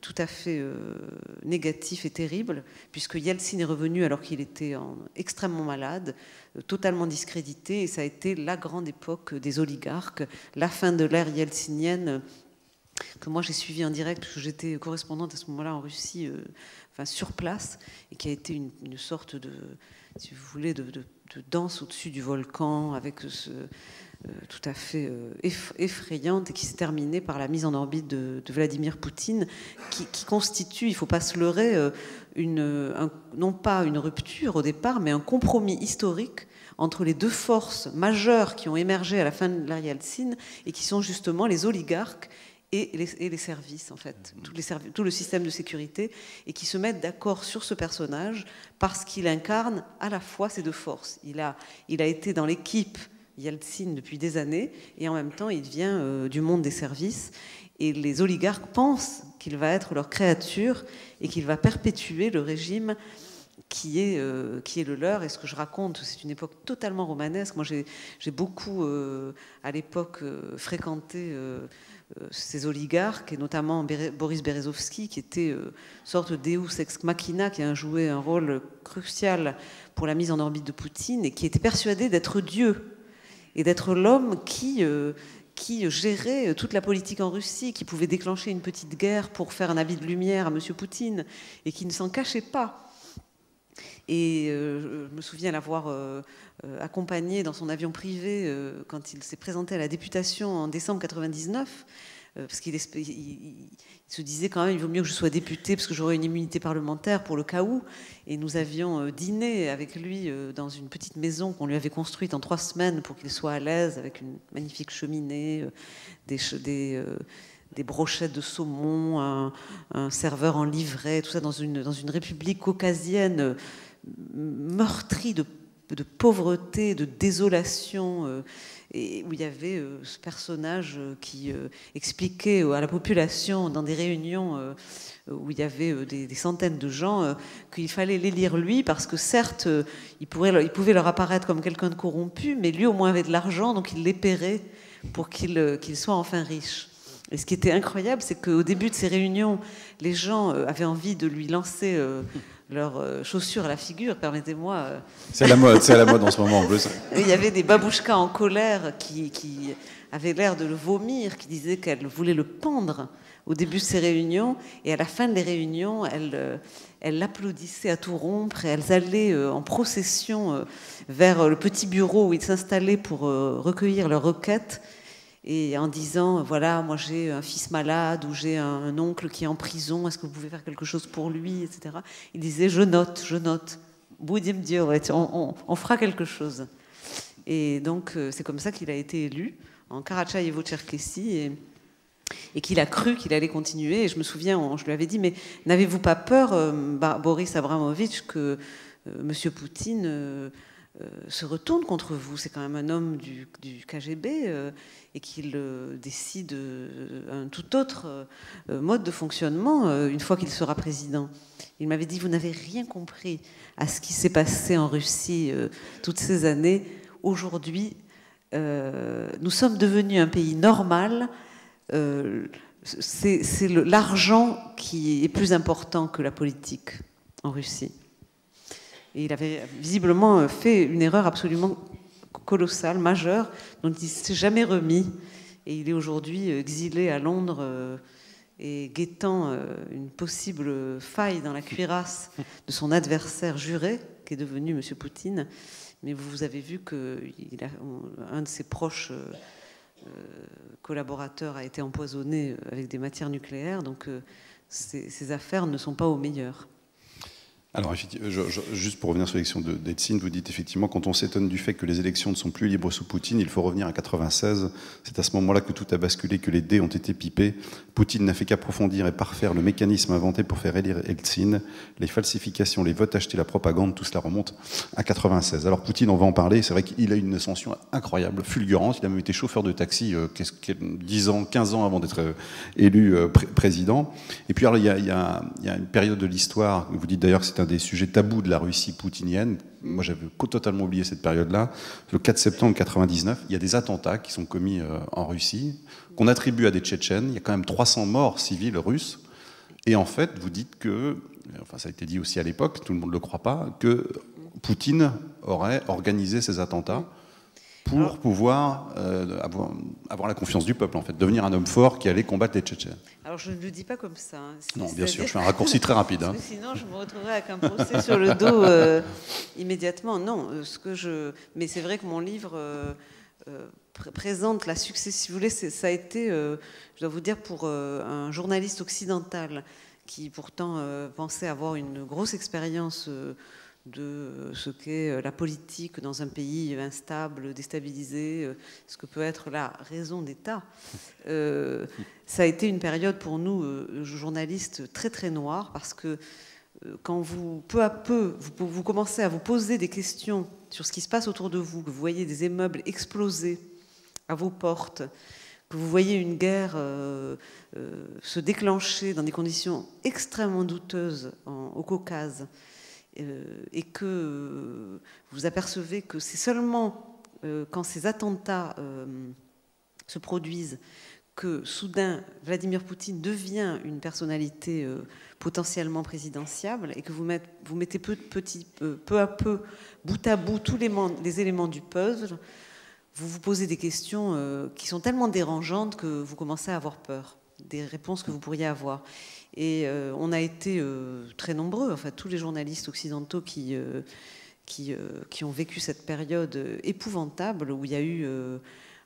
tout à fait négatif et terrible, puisque Yeltsin est revenu alors qu'il était extrêmement malade, totalement discrédité, et ça a été la grande époque des oligarques, la fin de l'ère yeltsinienne que moi j'ai suivi en direct, parce que j'étais correspondante à ce moment-là en Russie, enfin sur place, et qui a été une sorte de, si vous voulez, de danse au-dessus du volcan, avec ce tout à fait effrayante, et qui s'est terminée par la mise en orbite de Vladimir Poutine, qui constitue, il ne faut pas se leurrer, non pas une rupture au départ, mais un compromis historique entre les deux forces majeures qui ont émergé à la fin de l'ère Yeltsin, et qui sont justement les oligarques et les services, en fait, tout le système de sécurité, et qui se mettent d'accord sur ce personnage parce qu'il incarne à la fois ces deux forces. Il a été dans l'équipe Yeltsin depuis des années, et en même temps il vient du monde des services, et les oligarques pensent qu'il va être leur créature et qu'il va perpétuer le régime qui est le leur. Et ce que je raconte, c'est une époque totalement romanesque. Moi j'ai beaucoup à l'époque fréquenté ces oligarques, et notamment Boris Berezovsky, qui était sorte de Deus ex machina, qui a joué un rôle crucial pour la mise en orbite de Poutine, et qui était persuadé d'être Dieu et d'être l'homme qui gérait toute la politique en Russie, qui pouvait déclencher une petite guerre pour faire un habit de lumière à M. Poutine, et qui ne s'en cachait pas. Et je me souviens l'avoir accompagné dans son avion privé quand il s'est présenté à la députation en décembre 1999, parce qu'il se disait quand même, il vaut mieux que je sois député parce que j'aurai une immunité parlementaire pour le cas où. Et nous avions dîné avec lui dans une petite maison qu'on lui avait construite en 3 semaines pour qu'il soit à l'aise, avec une magnifique cheminée, des brochettes de saumon, un serveur en livret, tout ça dans une république caucasienne meurtrie de pauvreté, de désolation, et où il y avait ce personnage qui expliquait à la population dans des réunions où il y avait des centaines de gens qu'il fallait l'élire lui, parce que certes il pouvait leur apparaître comme quelqu'un de corrompu, mais lui au moins avait de l'argent, donc il les paierait pour qu'il soit enfin riche. Et ce qui était incroyable, c'est qu'au début de ces réunions, les gens avaient envie de lui lancer leurs chaussures à la figure, permettez-moi. C'est à la mode en ce moment en plus. Il y avait des babouchkas en colère qui avaient l'air de le vomir, qui disaient qu'elles voulaient le pendre au début de ces réunions, et à la fin des réunions, elles l'applaudissaient à tout rompre, et elles allaient en procession vers le petit bureau où il s'installait pour recueillir leurs requêtes, et en disant, voilà, moi j'ai un fils malade, ou j'ai un oncle qui est en prison, est-ce que vous pouvez faire quelque chose pour lui, etc. Il disait, je note, Boudim Dieu, on fera quelque chose. Et donc c'est comme ça qu'il a été élu en Karatchaïevo-Tcherkessie, et qu'il a cru qu'il allait continuer. Et je me souviens, je lui avais dit, mais n'avez-vous pas peur, Boris Abramovitch, que M. Poutine se retourne contre vous? C'est quand même un homme du KGB, et qu'il décide un tout autre mode de fonctionnement une fois qu'il sera président. Il m'avait dit, vous n'avez rien compris à ce qui s'est passé en Russie toutes ces années. Aujourd'hui, nous sommes devenus un pays normal. C'est l'argent qui est plus important que la politique en Russie. Et il avait visiblement fait une erreur absolument colossale, majeure, dont il ne s'est jamais remis. Et il est aujourd'hui exilé à Londres et guettant une possible faille dans la cuirasse de son adversaire juré, qui est devenu M. Poutine. Mais vous avez vu qu'un de ses proches collaborateurs a été empoisonné avec des matières nucléaires. Donc ces affaires ne sont pas au meilleur. Alors, juste pour revenir sur l'élection d'Eltsine, vous dites effectivement, quand on s'étonne du fait que les élections ne sont plus libres sous Poutine, il faut revenir à 96. C'est à ce moment-là que tout a basculé, que les dés ont été pipés. Poutine n'a fait qu'approfondir et parfaire le mécanisme inventé pour faire élire Eltsine. Les falsifications, les votes achetés, la propagande, tout cela remonte à 96. Alors Poutine, on va en parler, c'est vrai qu'il a eu une ascension incroyable, fulgurante. Il a même été chauffeur de taxi 10 ans, 15 ans avant d'être élu président. Et puis alors, il y a une période de l'histoire, vous dites d'ailleurs que c'est un des sujets tabous de la Russie poutinienne. Moi, j'avais totalement oublié cette période-là. Le 4 septembre 1999, il y a des attentats qui sont commis en Russie, qu'on attribue à des Tchétchènes. Il y a quand même 300 morts civils russes. Et en fait, vous dites que, enfin ça a été dit aussi à l'époque, tout le monde ne le croit pas, que Poutine aurait organisé ces attentats pour pouvoir avoir la confiance du peuple, en fait, devenir un homme fort qui allait combattre les Tchétchènes. Alors je ne le dis pas comme ça. Hein. Non, bien sûr, je fais un raccourci très rapide. Hein. Sinon, je me retrouverais avec un procès sur le dos immédiatement. Non, mais c'est vrai que mon livre présente la succession. Si vous voulez, ça a été, je dois vous dire, pour un journaliste occidental qui pourtant pensait avoir une grosse expérience de ce qu'est la politique dans un pays instable, déstabilisé, ce que peut être la raison d'État. Ça a été une période pour nous, journalistes, très très noire, parce que quand vous, peu à peu, vous commencez à vous poser des questions sur ce qui se passe autour de vous, que vous voyez des immeubles exploser à vos portes, que vous voyez une guerre se déclencher dans des conditions extrêmement douteuses au Caucase, et que vous apercevez que c'est seulement quand ces attentats se produisent que soudain Vladimir Poutine devient une personnalité potentiellement présidentiable, et que vous mettez peu à peu, bout à bout, tous les éléments du puzzle, vous vous posez des questions qui sont tellement dérangeantes que vous commencez à avoir peur des réponses que vous pourriez avoir. Et on a été très nombreux, enfin tous les journalistes occidentaux qui ont vécu cette période épouvantable où il y a eu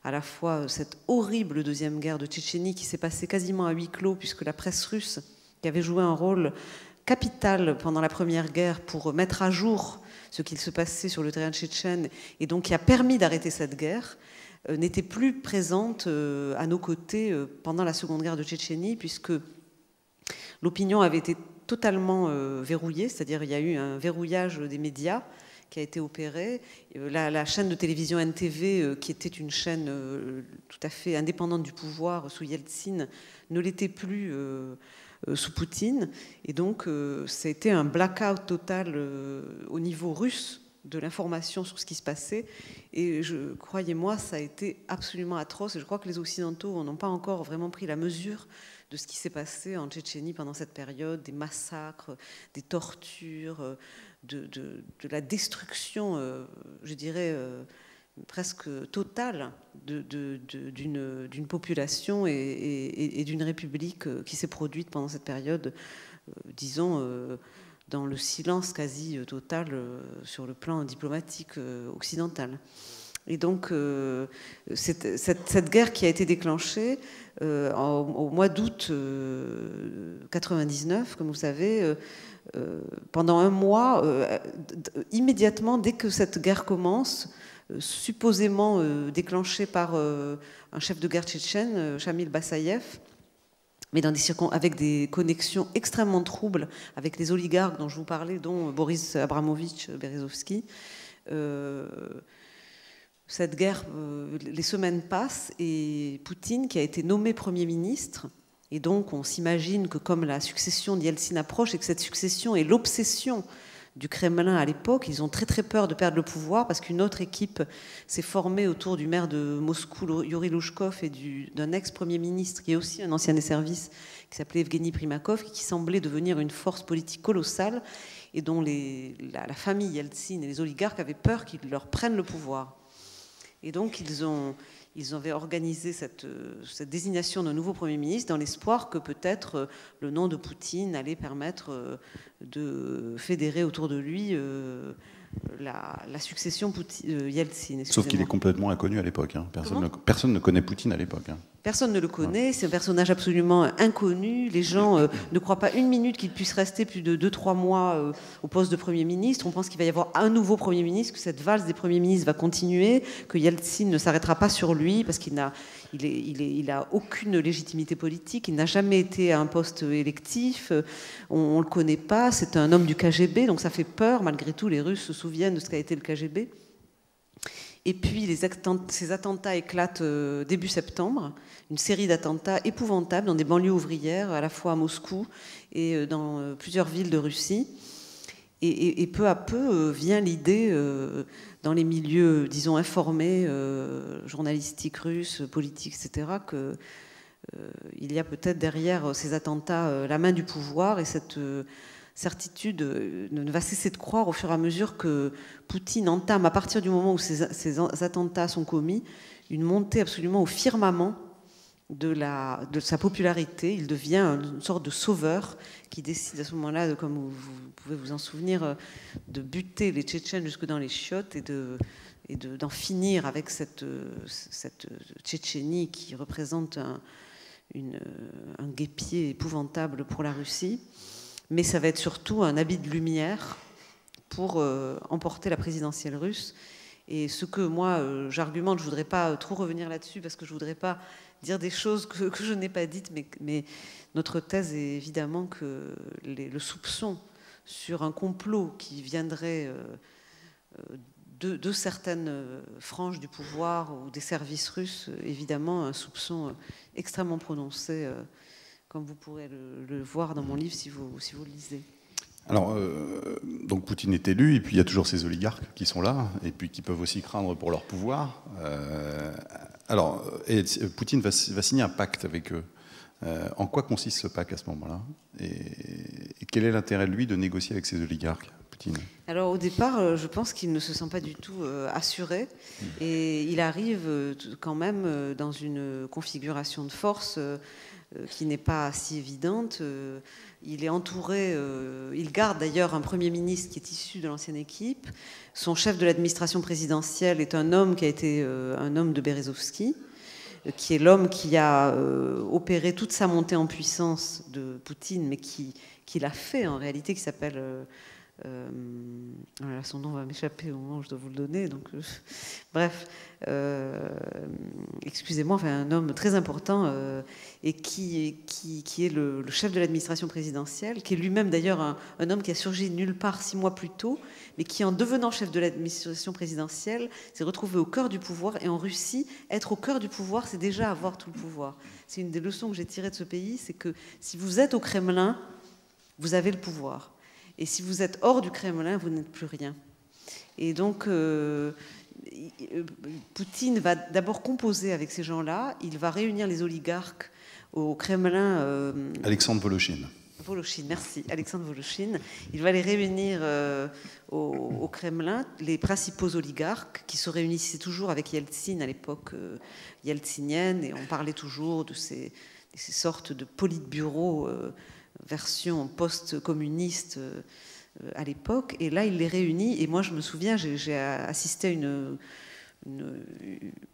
à la fois cette horrible deuxième guerre de Tchétchénie qui s'est passée quasiment à huis clos, puisque la presse russe, qui avait joué un rôle capital pendant la première guerre pour mettre à jour ce qu'il se passait sur le terrain tchétchène, et donc qui a permis d'arrêter cette guerre, n'était plus présente à nos côtés pendant la seconde guerre de Tchétchénie, puisque l'opinion avait été totalement verrouillée, c'est-à-dire il y a eu un verrouillage des médias qui a été opéré. La chaîne de télévision NTV, qui était une chaîne tout à fait indépendante du pouvoir sous Yeltsin, ne l'était plus sous Poutine. Et donc, ça a été un blackout total au niveau russe de l'information sur ce qui se passait. Et croyez-moi, ça a été absolument atroce. Et je crois que les Occidentaux n'ont pas encore vraiment pris la mesure de ce qui s'est passé en Tchétchénie pendant cette période, des massacres, des tortures, de la destruction, je dirais, presque totale d'une population et d'une république qui s'est produite pendant cette période, disons, dans le silence quasi total sur le plan diplomatique occidental. Et donc, cette guerre qui a été déclenchée au mois d'août 99, comme vous savez, pendant un mois, immédiatement, dès que cette guerre commence, supposément déclenchée par un chef de guerre tchétchène, Shamil Bassayev, mais avec des connexions extrêmement troubles avec les oligarques dont je vous parlais, dont Boris Abramovitch Berezovsky. Cette guerre, les semaines passent et Poutine, qui a été nommé Premier ministre, et donc on s'imagine que comme la succession d'Yeltsin approche et que cette succession est l'obsession du Kremlin à l'époque, ils ont très très peur de perdre le pouvoir parce qu'une autre équipe s'est formée autour du maire de Moscou, Yuri Lushkov, et d'un ex-premier ministre qui est aussi un ancien des services, qui s'appelait Evgeny Primakov, qui semblait devenir une force politique colossale et dont la famille Yeltsin et les oligarques avaient peur qu'ils leur prennent le pouvoir. Et donc ils avaient organisé cette désignation d'un nouveau Premier ministre dans l'espoir que peut-être le nom de Poutine allait permettre de fédérer autour de lui la succession Yeltsin. Sauf qu'il est complètement inconnu à l'époque. Hein. Personne ne connaît Poutine à l'époque. Hein. Personne ne le connaît, c'est un personnage absolument inconnu. Les gens ne croient pas une minute qu'il puisse rester plus de 2-3 mois au poste de Premier ministre. On pense qu'il va y avoir un nouveau Premier ministre, que cette valse des Premiers ministres va continuer, que Yeltsin ne s'arrêtera pas sur lui parce qu'il n'a aucune légitimité politique, il n'a jamais été à un poste électif, on ne le connaît pas, c'est un homme du KGB, donc ça fait peur. Malgré tout, les Russes se souviennent de ce qu'a été le KGB. Et puis ces attentats éclatent début septembre, une série d'attentats épouvantables dans des banlieues ouvrières, à la fois à Moscou et dans plusieurs villes de Russie. Et peu à peu vient l'idée, dans les milieux, disons, informés, journalistiques russes, politiques, etc., qu'il y a peut-être derrière ces attentats la main du pouvoir et cette certitude ne va cesser de croire au fur et à mesure que Poutine entame, à partir du moment où ces attentats sont commis, une montée absolument au firmament de sa popularité. Il devient une sorte de sauveur qui décide à ce moment-là, comme vous pouvez vous en souvenir, de buter les Tchétchènes jusque dans les chiottes et d'en finir avec cette Tchétchénie qui représente un guêpier épouvantable pour la Russie. Mais ça va être surtout un habit de lumière pour emporter la présidentielle russe. Et ce que moi, j'argumente, je ne voudrais pas trop revenir là-dessus parce que je ne voudrais pas dire des choses que je n'ai pas dites, mais notre thèse est évidemment que le soupçon sur un complot qui viendrait de certaines franges du pouvoir ou des services russes, évidemment un soupçon extrêmement prononcé, comme vous pourrez le voir dans mon livre si vous le lisez. Alors, donc Poutine est élu, et puis il y a toujours ces oligarques qui sont là, et puis qui peuvent aussi craindre pour leur pouvoir. Et Poutine va signer un pacte avec eux. En quoi consiste ce pacte à ce moment-là, et quel est l'intérêt, lui, de négocier avec ces oligarques, Poutine? Alors au départ, je pense qu'il ne se sent pas du tout assuré, et il arrive quand même dans une configuration de force qui n'est pas si évidente. Il est entouré, il garde d'ailleurs un Premier ministre qui est issu de l'ancienne équipe. Son chef de l'administration présidentielle est un homme qui a été un homme de Berezovski, qui est l'homme qui a opéré toute sa montée en puissance de Poutine, mais qui l'a fait en réalité, qui s'appelle... son nom va m'échapper au moment où je dois vous le donner. Donc, bref, excusez-moi, enfin, un homme très important et qui est le chef de l'administration présidentielle, qui est lui-même d'ailleurs un homme qui a surgi nulle part 6 mois plus tôt, mais qui, en devenant chef de l'administration présidentielle, s'est retrouvé au cœur du pouvoir. Et en Russie, être au cœur du pouvoir, c'est déjà avoir tout le pouvoir. C'est une des leçons que j'ai tirées de ce pays, c'est que si vous êtes au Kremlin, vous avez le pouvoir. Et si vous êtes hors du Kremlin, vous n'êtes plus rien. Et donc, Poutine va d'abord composer avec ces gens-là. Il va réunir les oligarques au Kremlin. Alexandre Voloshin. Voloshin, merci. Alexandre Voloshin. Il va les réunir au Kremlin, les principaux oligarques qui se réunissaient toujours avec Yeltsin à l'époque yeltsinienne. Et on parlait toujours de ces sortes de politbureaux version post-communiste à l'époque, et là il les réunit, et moi je me souviens, j'ai assisté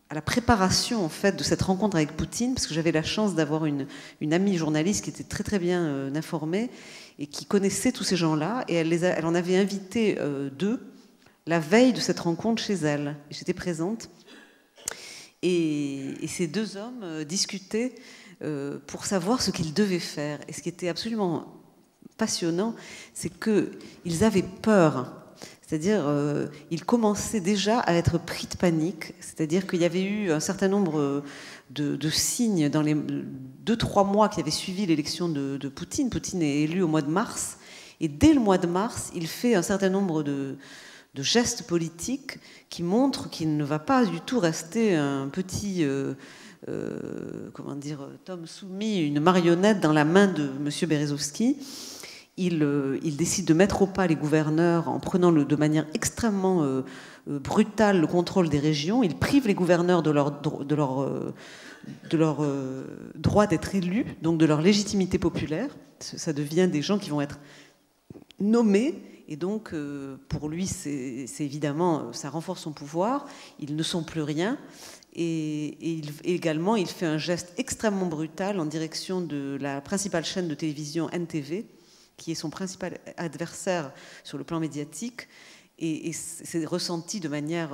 à la préparation en fait de cette rencontre avec Poutine, parce que j'avais la chance d'avoir une amie journaliste qui était très très bien informée et qui connaissait tous ces gens-là, et elle en avait invité 2 la veille de cette rencontre chez elle. J'étais présente, et ces 2 hommes discutaient pour savoir ce qu'ils devaient faire. Et ce qui était absolument passionnant, c'est qu'ils avaient peur. C'est-à-dire, ils commençaient déjà à être pris de panique. C'est-à-dire qu'il y avait eu un certain nombre de signes dans les 2-3 mois qui avaient suivi l'élection de Poutine. Poutine est élu au mois de mars. Et dès le mois de mars, il fait un certain nombre de gestes politiques qui montrent qu'il ne va pas du tout rester un petit... Tom soumis, une marionnette dans la main de M. Berezovski. Il décide de mettre au pas les gouverneurs en prenant de manière extrêmement brutale le contrôle des régions. Il prive les gouverneurs de leur droit d'être élus, donc de leur légitimité populaire. Ça devient des gens qui vont être nommés. Et donc, pour lui, c'est évidemment, ça renforce son pouvoir. Ils ne sont plus rien. Et également, il fait un geste extrêmement brutal en direction de la principale chaîne de télévision NTV, qui est son principal adversaire sur le plan médiatique. Et c'est ressenti de manière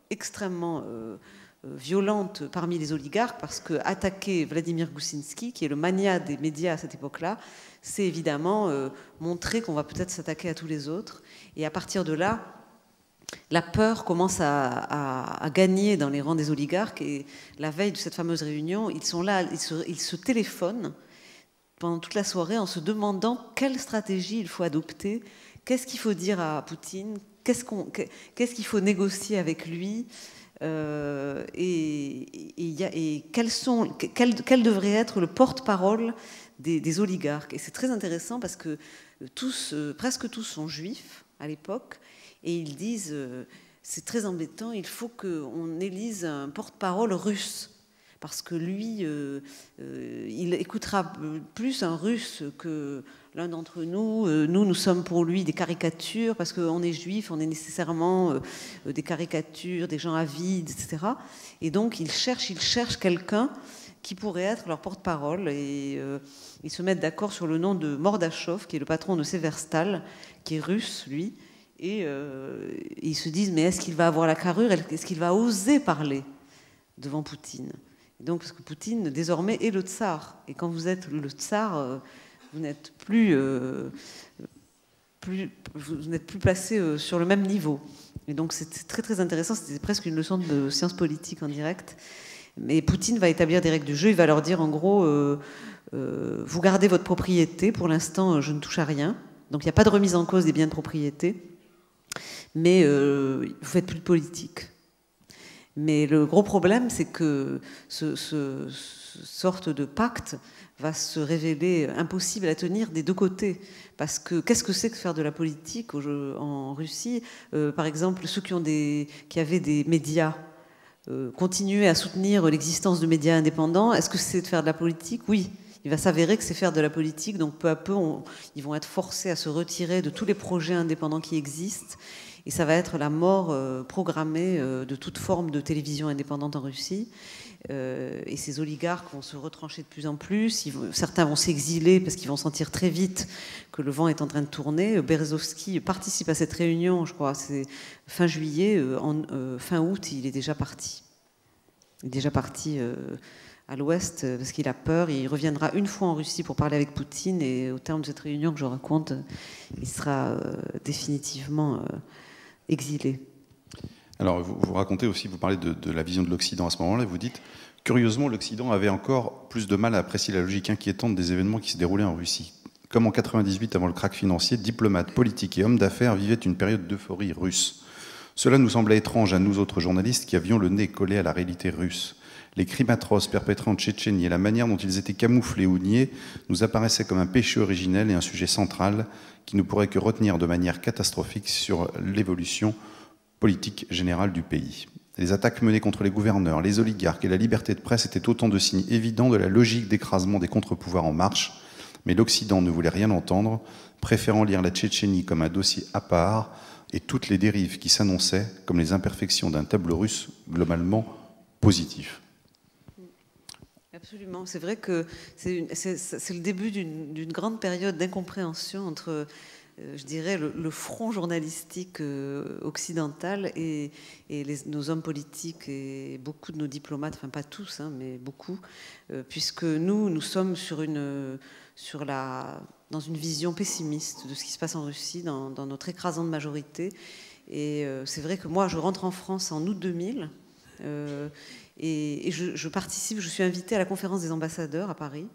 extrêmement violente parmi les oligarques, parce que attaquer Vladimir Goussinski, qui est le magnat des médias à cette époque-là, c'est évidemment montrer qu'on va peut-être s'attaquer à tous les autres. Et à partir de là, la peur commence à gagner dans les rangs des oligarques, et la veille de cette fameuse réunion, ils sont là, ils se téléphonent pendant toute la soirée en se demandant quelle stratégie il faut adopter, qu'est-ce qu'il faut dire à Poutine, qu'est-ce qu'il faut négocier avec lui, et quel devrait être le porte-parole des oligarques. Et c'est très intéressant parce que presque tous sont juifs à l'époque, et ils disent, c'est très embêtant, il faut qu'on élise un porte-parole russe. Parce que lui, il écoutera plus un russe que l'un d'entre nous. Nous sommes pour lui des caricatures, parce qu'on est juif, on est nécessairement des caricatures, des gens avides, etc. Et donc, ils cherchent quelqu'un qui pourrait être leur porte-parole. Et ils se mettent d'accord sur le nom de Mordachov, qui est le patron de Severstal, qui est russe, lui. Et ils se disent, mais est-ce qu'il va avoir la carrure? Est-ce qu'il va oser parler devant Poutine? Donc, parce que Poutine, désormais, est le tsar. Et quand vous êtes le tsar, vous n'êtes plus placé sur le même niveau. Et donc, c'est très, très intéressant. C'était presque une leçon de sciences politiques en direct. Mais Poutine va établir des règles du jeu. Il va leur dire, en gros, vous gardez votre propriété. Pour l'instant, je ne touche à rien. Donc, il n'y a pas de remise en cause des biens de propriété. Mais vous ne faites plus de politique. Mais le gros problème, c'est que ce sorte de pacte va se révéler impossible à tenir des deux côtés. Parce que qu'est-ce que c'est que faire de la politique en Russie? Par exemple, ceux qui avaient des médias continuaient à soutenir l'existence de médias indépendants. Est-ce que c'est de faire de la politique? Oui. Il va s'avérer que c'est faire de la politique. Donc peu à peu, ils vont être forcés à se retirer de tous les projets indépendants qui existent. Et ça va être la mort programmée de toute forme de télévision indépendante en Russie. Et ces oligarques vont se retrancher de plus en plus. Certains vont s'exiler parce qu'ils vont sentir très vite que le vent est en train de tourner. Berezovsky participe à cette réunion, je crois, c'est fin juillet. Fin août, il est déjà parti. Il est déjà parti à l'ouest parce qu'il a peur. Il reviendra une fois en Russie pour parler avec Poutine. Et au terme de cette réunion que je raconte, il sera définitivement exilé. Alors, vous racontez aussi, vous parlez de la vision de l'Occident à ce moment-là, vous dites, curieusement, l'Occident avait encore plus de mal à apprécier la logique inquiétante des événements qui se déroulaient en Russie. Comme en 98, avant le krach financier, diplomates, politiques et hommes d'affaires vivaient une période d'euphorie russe. Cela nous semblait étrange à nous autres journalistes qui avions le nez collé à la réalité russe. Les crimes atroces perpétrés en Tchétchénie et la manière dont ils étaient camouflés ou niés nous apparaissaient comme un péché originel et un sujet central qui ne pourrait que retenir de manière catastrophique sur l'évolution politique générale du pays. Les attaques menées contre les gouverneurs, les oligarques et la liberté de presse étaient autant de signes évidents de la logique d'écrasement des contre-pouvoirs en marche, mais l'Occident ne voulait rien entendre, préférant lire la Tchétchénie comme un dossier à part et toutes les dérives qui s'annonçaient comme les imperfections d'un tableau russe globalement positif. Absolument. C'est vrai que c'est le début d'une grande période d'incompréhension entre, je dirais, le front journalistique occidental et nos hommes politiques et beaucoup de nos diplomates, enfin pas tous, hein, mais beaucoup, puisque nous sommes dans une vision pessimiste de ce qui se passe en Russie, dans notre écrasante majorité. Et c'est vrai que moi, je rentre en France en août 2000. Et je participe, je suis invitée à la conférence des ambassadeurs à Paris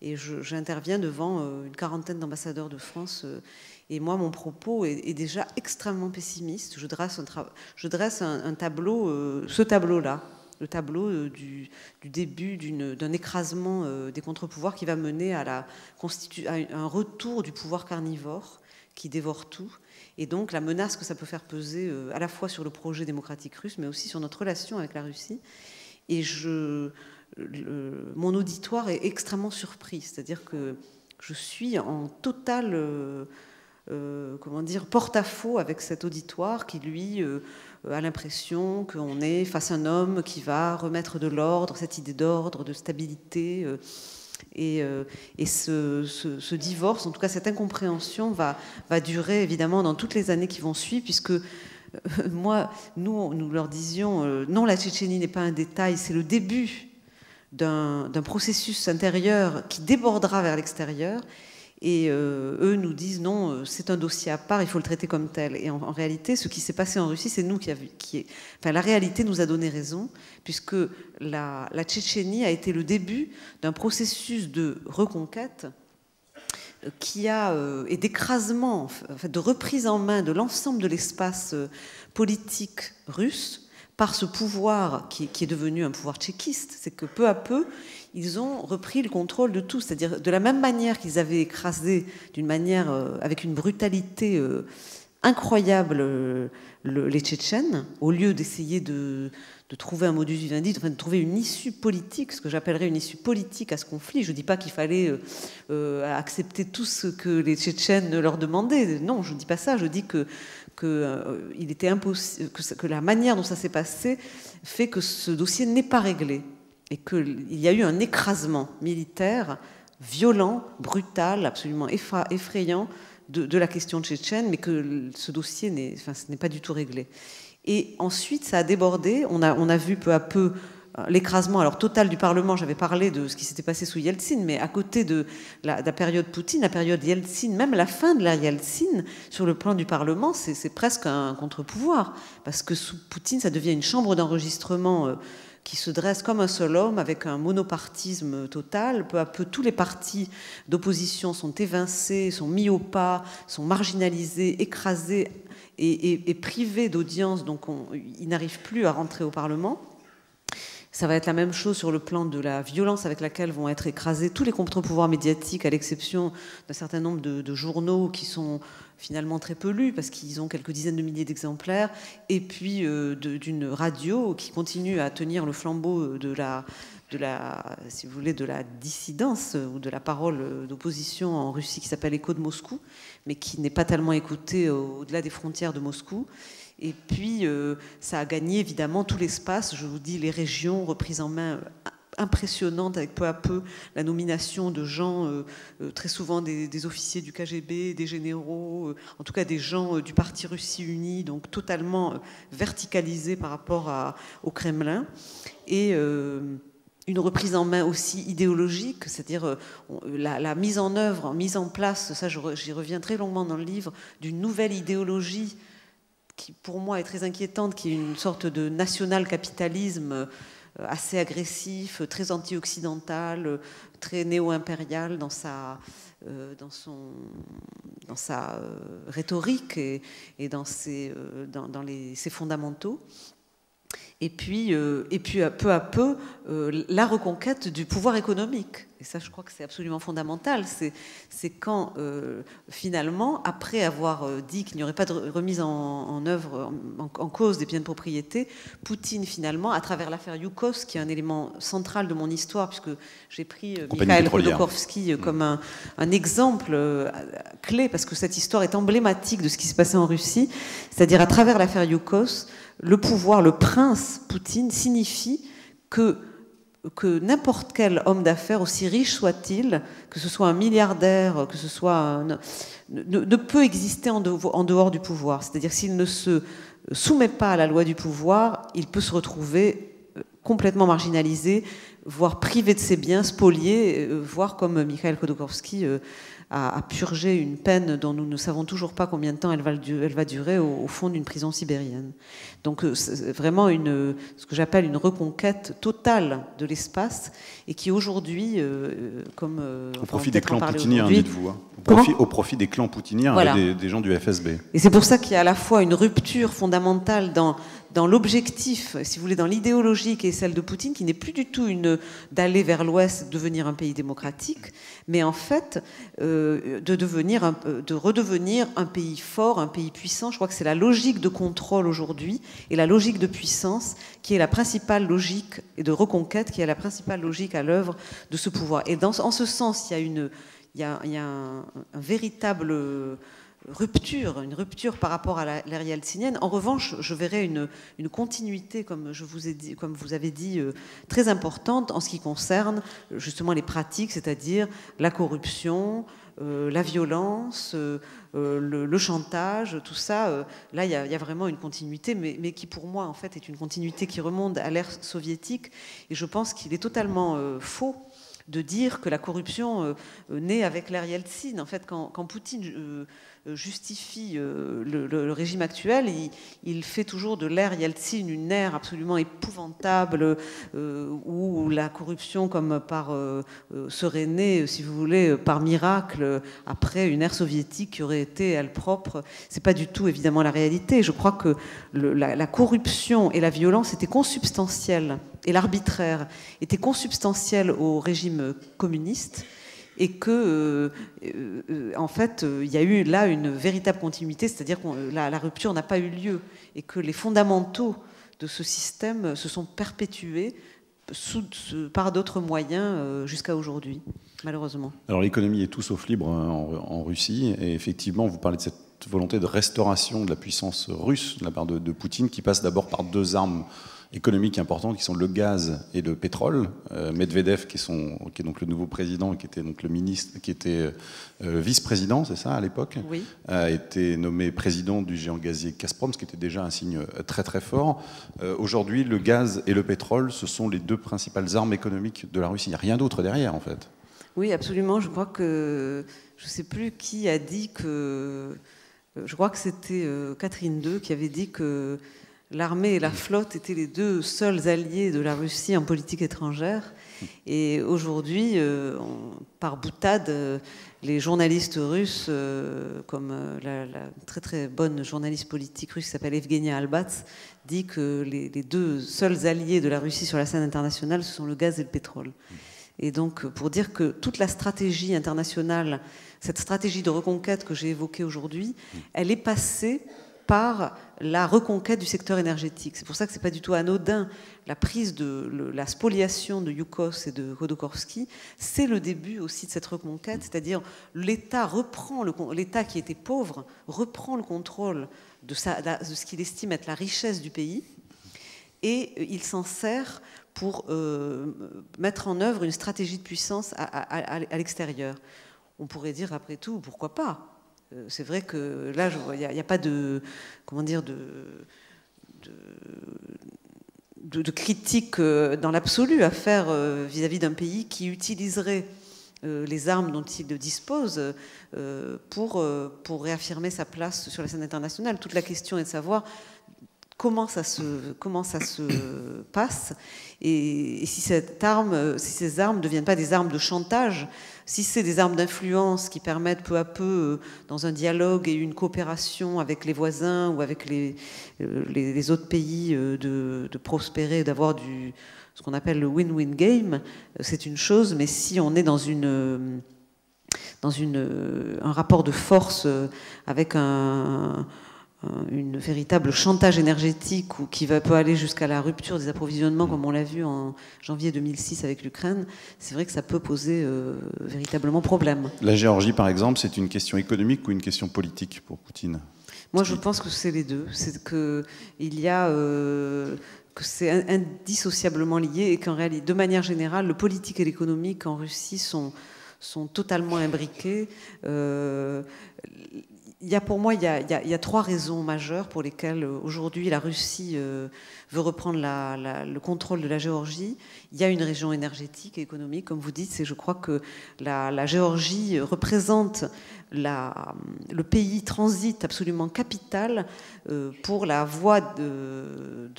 et j'interviens devant une quarantaine d'ambassadeurs de France et moi mon propos est déjà extrêmement pessimiste. Je dresse un tableau, ce tableau-là, le tableau du début d'un écrasement des contre-pouvoirs qui va mener à un retour du pouvoir carnivore qui dévore tout. Et donc la menace que ça peut faire peser à la fois sur le projet démocratique russe, mais aussi sur notre relation avec la Russie. Et mon auditoire est extrêmement surpris, c'est-à-dire que je suis en total porte-à-faux avec cet auditoire qui, lui, a l'impression qu'on est face à un homme qui va remettre de l'ordre, cette idée d'ordre, de stabilité. Et ce divorce, en tout cas cette incompréhension, va durer évidemment dans toutes les années qui vont suivre, puisque nous leur disions non, la Tchétchénie n'est pas un détail, c'est le début d'un processus intérieur qui débordera vers l'extérieur. Et eux nous disent non, c'est un dossier à part, il faut le traiter comme tel. Et en réalité, ce qui s'est passé en Russie, c'est nous la réalité nous a donné raison, puisque la Tchétchénie a été le début d'un processus de reconquête et d'écrasement, en fait, de reprise en main de l'ensemble de l'espace politique russe par ce pouvoir qui est devenu un pouvoir tchéquiste, c'est que peu à peu, ils ont repris le contrôle de tout. C'est-à-dire, de la même manière qu'ils avaient écrasé, d'une manière, avec une brutalité incroyable, les Tchétchènes, au lieu d'essayer de trouver un modus vivendi, enfin, de trouver une issue politique, ce que j'appellerais une issue politique à ce conflit. Je ne dis pas qu'il fallait accepter tout ce que les Tchétchènes leur demandaient. Non, je ne dis pas ça. Je dis il était impossible, que la manière dont ça s'est passé fait que ce dossier n'est pas réglé et qu'il y a eu un écrasement militaire violent, brutal, absolument effrayant de la question tchétchène, mais que ce dossier ce n'est pas du tout réglé. Et ensuite, ça a débordé. On a vu peu à peu l'écrasement total du Parlement. J'avais parlé de ce qui s'était passé sous Yeltsin, mais à côté de la période Poutine, la période Yeltsin, même la fin de la Yeltsin, sur le plan du Parlement, c'est presque un contre-pouvoir. Parce que sous Poutine, ça devient une chambre d'enregistrement qui se dresse comme un seul homme, avec un monopartisme total. Peu à peu, tous les partis d'opposition sont évincés, sont mis au pas, sont marginalisés, écrasés et privés d'audience, donc ils n'arrivent plus à rentrer au Parlement. Ça va être la même chose sur le plan de la violence avec laquelle vont être écrasés tous les contre-pouvoirs médiatiques, à l'exception d'un certain nombre de journaux qui sont finalement très peu lus, parce qu'ils ont quelques dizaines de milliers d'exemplaires, et puis d'une radio qui continue à tenir le flambeau si vous voulez, de la dissidence ou de la parole d'opposition en Russie, qui s'appelle Écho de Moscou, mais qui n'est pas tellement écoutée au-delà des frontières de Moscou. Et puis, ça a gagné évidemment tout l'espace. Je vous dis, les régions reprises en main impressionnantes, avec peu à peu la nomination de gens, très souvent des officiers du KGB, des généraux, en tout cas des gens du Parti Russie Unie, donc totalement verticalisés par rapport au Kremlin. Et une reprise en main aussi idéologique, c'est-à-dire la mise en œuvre, mise en place, ça j'y reviens très longuement dans le livre, d'une nouvelle idéologie qui pour moi est très inquiétante, qui est une sorte de national-capitalisme assez agressif, très anti-occidental, très néo-impérial dans sa rhétorique et dans ses fondamentaux. Et puis peu à peu, la reconquête du pouvoir économique. Et ça, je crois que c'est absolument fondamental. C'est quand, finalement, après avoir dit qu'il n'y aurait pas de remise en œuvre, en cause des biens de propriété, Poutine, finalement, à travers l'affaire Youkos, qui est un élément central de mon histoire, puisque j'ai pris Mikhail Khodorkovsky comme un exemple clé, parce que cette histoire est emblématique de ce qui s'est passé en Russie, c'est-à-dire à travers l'affaire Youkos, le pouvoir, le prince Poutine signifie que n'importe quel homme d'affaires, aussi riche soit-il, que ce soit un milliardaire, que ce soit ne peut exister en dehors du pouvoir. C'est-à-dire s'il ne se soumet pas à la loi du pouvoir, il peut se retrouver complètement marginalisé, voire privé de ses biens, spolié, voire comme Mikhail Khodorkovsky a purgé une peine dont nous ne savons toujours pas combien de temps elle va durer au fond d'une prison sibérienne. Donc c'est vraiment ce que j'appelle une reconquête totale de l'espace et qui aujourd'hui, au profit des clans poutiniens, dites-vous. Au profit des clans poutiniens, voilà. Des gens du FSB. Et c'est pour ça qu'il y a à la fois une rupture fondamentale dans l'objectif, si vous voulez, dans l'idéologie qui est celle de Poutine, qui n'est plus du tout d'aller vers l'Ouest, devenir un pays démocratique, mais en fait de redevenir un pays fort, un pays puissant. Je crois que c'est la logique de contrôle aujourd'hui et la logique de puissance qui est la principale logique, et de reconquête qui est la principale logique à l'œuvre de ce pouvoir. Et en ce sens, il y a un véritable une rupture par rapport à l'ère yeltsinienne. En revanche, je verrais une continuité, comme vous avez dit, très importante en ce qui concerne justement les pratiques, c'est-à-dire la corruption, la violence, le chantage, tout ça. Là, il y a vraiment une continuité, mais qui pour moi, en fait, est une continuité qui remonte à l'ère soviétique. Et je pense qu'il est totalement faux de dire que la corruption naît avec l'ère Yeltsin. En fait, quand Poutine justifie le régime actuel. Il fait toujours de l'ère Yeltsin une ère absolument épouvantable où la corruption serait née, si vous voulez, par miracle après une ère soviétique qui aurait été, elle, propre. C'est pas du tout évidemment la réalité. Je crois que la corruption et la violence étaient consubstantielles, et l'arbitraire était consubstantiel au régime communiste, et que, en fait, il y a eu là une véritable continuité, c'est-à-dire que la rupture n'a pas eu lieu, et que les fondamentaux de ce système se sont perpétués par d'autres moyens jusqu'à aujourd'hui, malheureusement. Alors l'économie est tout sauf libre en Russie, et effectivement, vous parlez de cette volonté de restauration de la puissance russe de la part de Poutine, qui passe d'abord par deux armes économiques importantes qui sont le gaz et le pétrole. Medvedev, qui est donc le nouveau président, qui était donc le ministre, qui était vice-président, c'est ça à l'époque, oui, a été nommé président du géant gazier Gazprom, ce qui était déjà un signe très très fort. Aujourd'hui, le gaz et le pétrole, ce sont les deux principales armes économiques de la Russie. Il n'y a rien d'autre derrière, en fait. Oui, absolument. Je crois que je ne sais plus qui a dit que. Je crois que c'était Catherine II qui avait dit que l'armée et la flotte étaient les deux seuls alliés de la Russie en politique étrangère. Et aujourd'hui, par boutade, les journalistes russes, comme la très très bonne journaliste politique russe qui s'appelle Evgenia Albats, dit que les deux seuls alliés de la Russie sur la scène internationale, ce sont le gaz et le pétrole. Et donc, pour dire que toute la stratégie internationale, cette stratégie de reconquête que j'ai évoquée aujourd'hui, elle est passée par la reconquête du secteur énergétique. C'est pour ça que ce n'est pas du tout anodin. La prise de la spoliation de Yukos et de Khodorkovsky, c'est le début aussi de cette reconquête, c'est-à-dire l'État qui était pauvre reprend le contrôle de ce qu'il estime être la richesse du pays, et il s'en sert pour mettre en œuvre une stratégie de puissance à l'extérieur. On pourrait dire, après tout, pourquoi pas ? C'est vrai que là, il n'y a pas de critique dans l'absolu à faire vis-à-vis d'un pays qui utiliserait les armes dont il dispose pour réaffirmer sa place sur la scène internationale. Toute la question est de savoir comment ça se passe, et si ces armes ne deviennent pas des armes de chantage, si c'est des armes d'influence qui permettent peu à peu, dans un dialogue et une coopération avec les voisins ou avec les autres pays, de prospérer, d'avoir ce qu'on appelle le win-win game, c'est une chose, mais si on est dans un rapport de force avec une véritable chantage énergétique qui peut aller jusqu'à la rupture des approvisionnements, comme on l'a vu en janvier 2006 avec l'Ukraine, c'est vrai que ça peut poser véritablement problème. La Géorgie, par exemple, c'est une question économique ou une question politique pour Poutine ? Moi, je pense que c'est les deux. C'est que c'est indissociablement lié, et qu'en réalité, de manière générale, le politique et l'économique en Russie sont totalement imbriqués. Pour moi, il y a trois raisons majeures pour lesquelles aujourd'hui la Russie veut reprendre le contrôle de la Géorgie. Il y a une région énergétique et économique, comme vous dites, et je crois que la Géorgie représente le pays transit absolument capital pour la voie de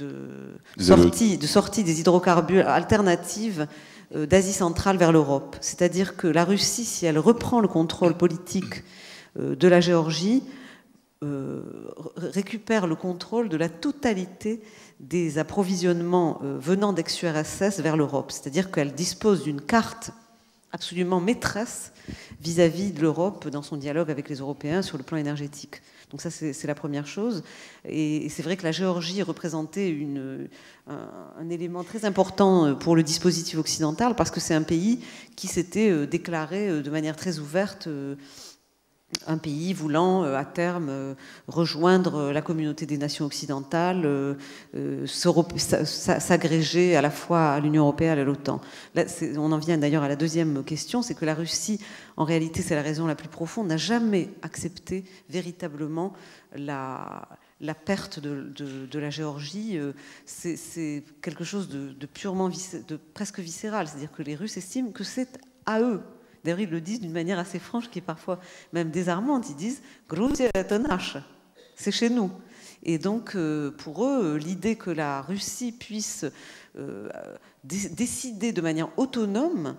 sortie des hydrocarbures alternatives d'Asie centrale vers l'Europe. C'est-à-dire que la Russie, si elle reprend le contrôle politique de la Géorgie, récupère le contrôle de la totalité des approvisionnements venant d'ex-URSS vers l'Europe. C'est-à-dire qu'elle dispose d'une carte absolument maîtresse vis-à-vis de l'Europe dans son dialogue avec les Européens sur le plan énergétique. Donc ça, c'est la première chose. Et c'est vrai que la Géorgie représentait un élément très important pour le dispositif occidental, parce que c'est un pays qui s'était déclaré de manière très ouverte un pays voulant à terme rejoindre la communauté des nations occidentales, s'agréger à la fois à l'Union européenne et à l'OTAN. Là, on en vient d'ailleurs à la deuxième question, c'est que la Russie, en réalité, c'est la raison la plus profonde, n'a jamais accepté véritablement la perte de la Géorgie. C'est quelque chose de purement, de presque viscéral, c'est-à-dire que les Russes estiment que c'est à eux D'ailleurs, ils le disent d'une manière assez franche, qui est parfois même désarmante. Ils disent « Gruzia это наше », c'est chez nous. Et donc, pour eux, l'idée que la Russie puisse décider de manière autonome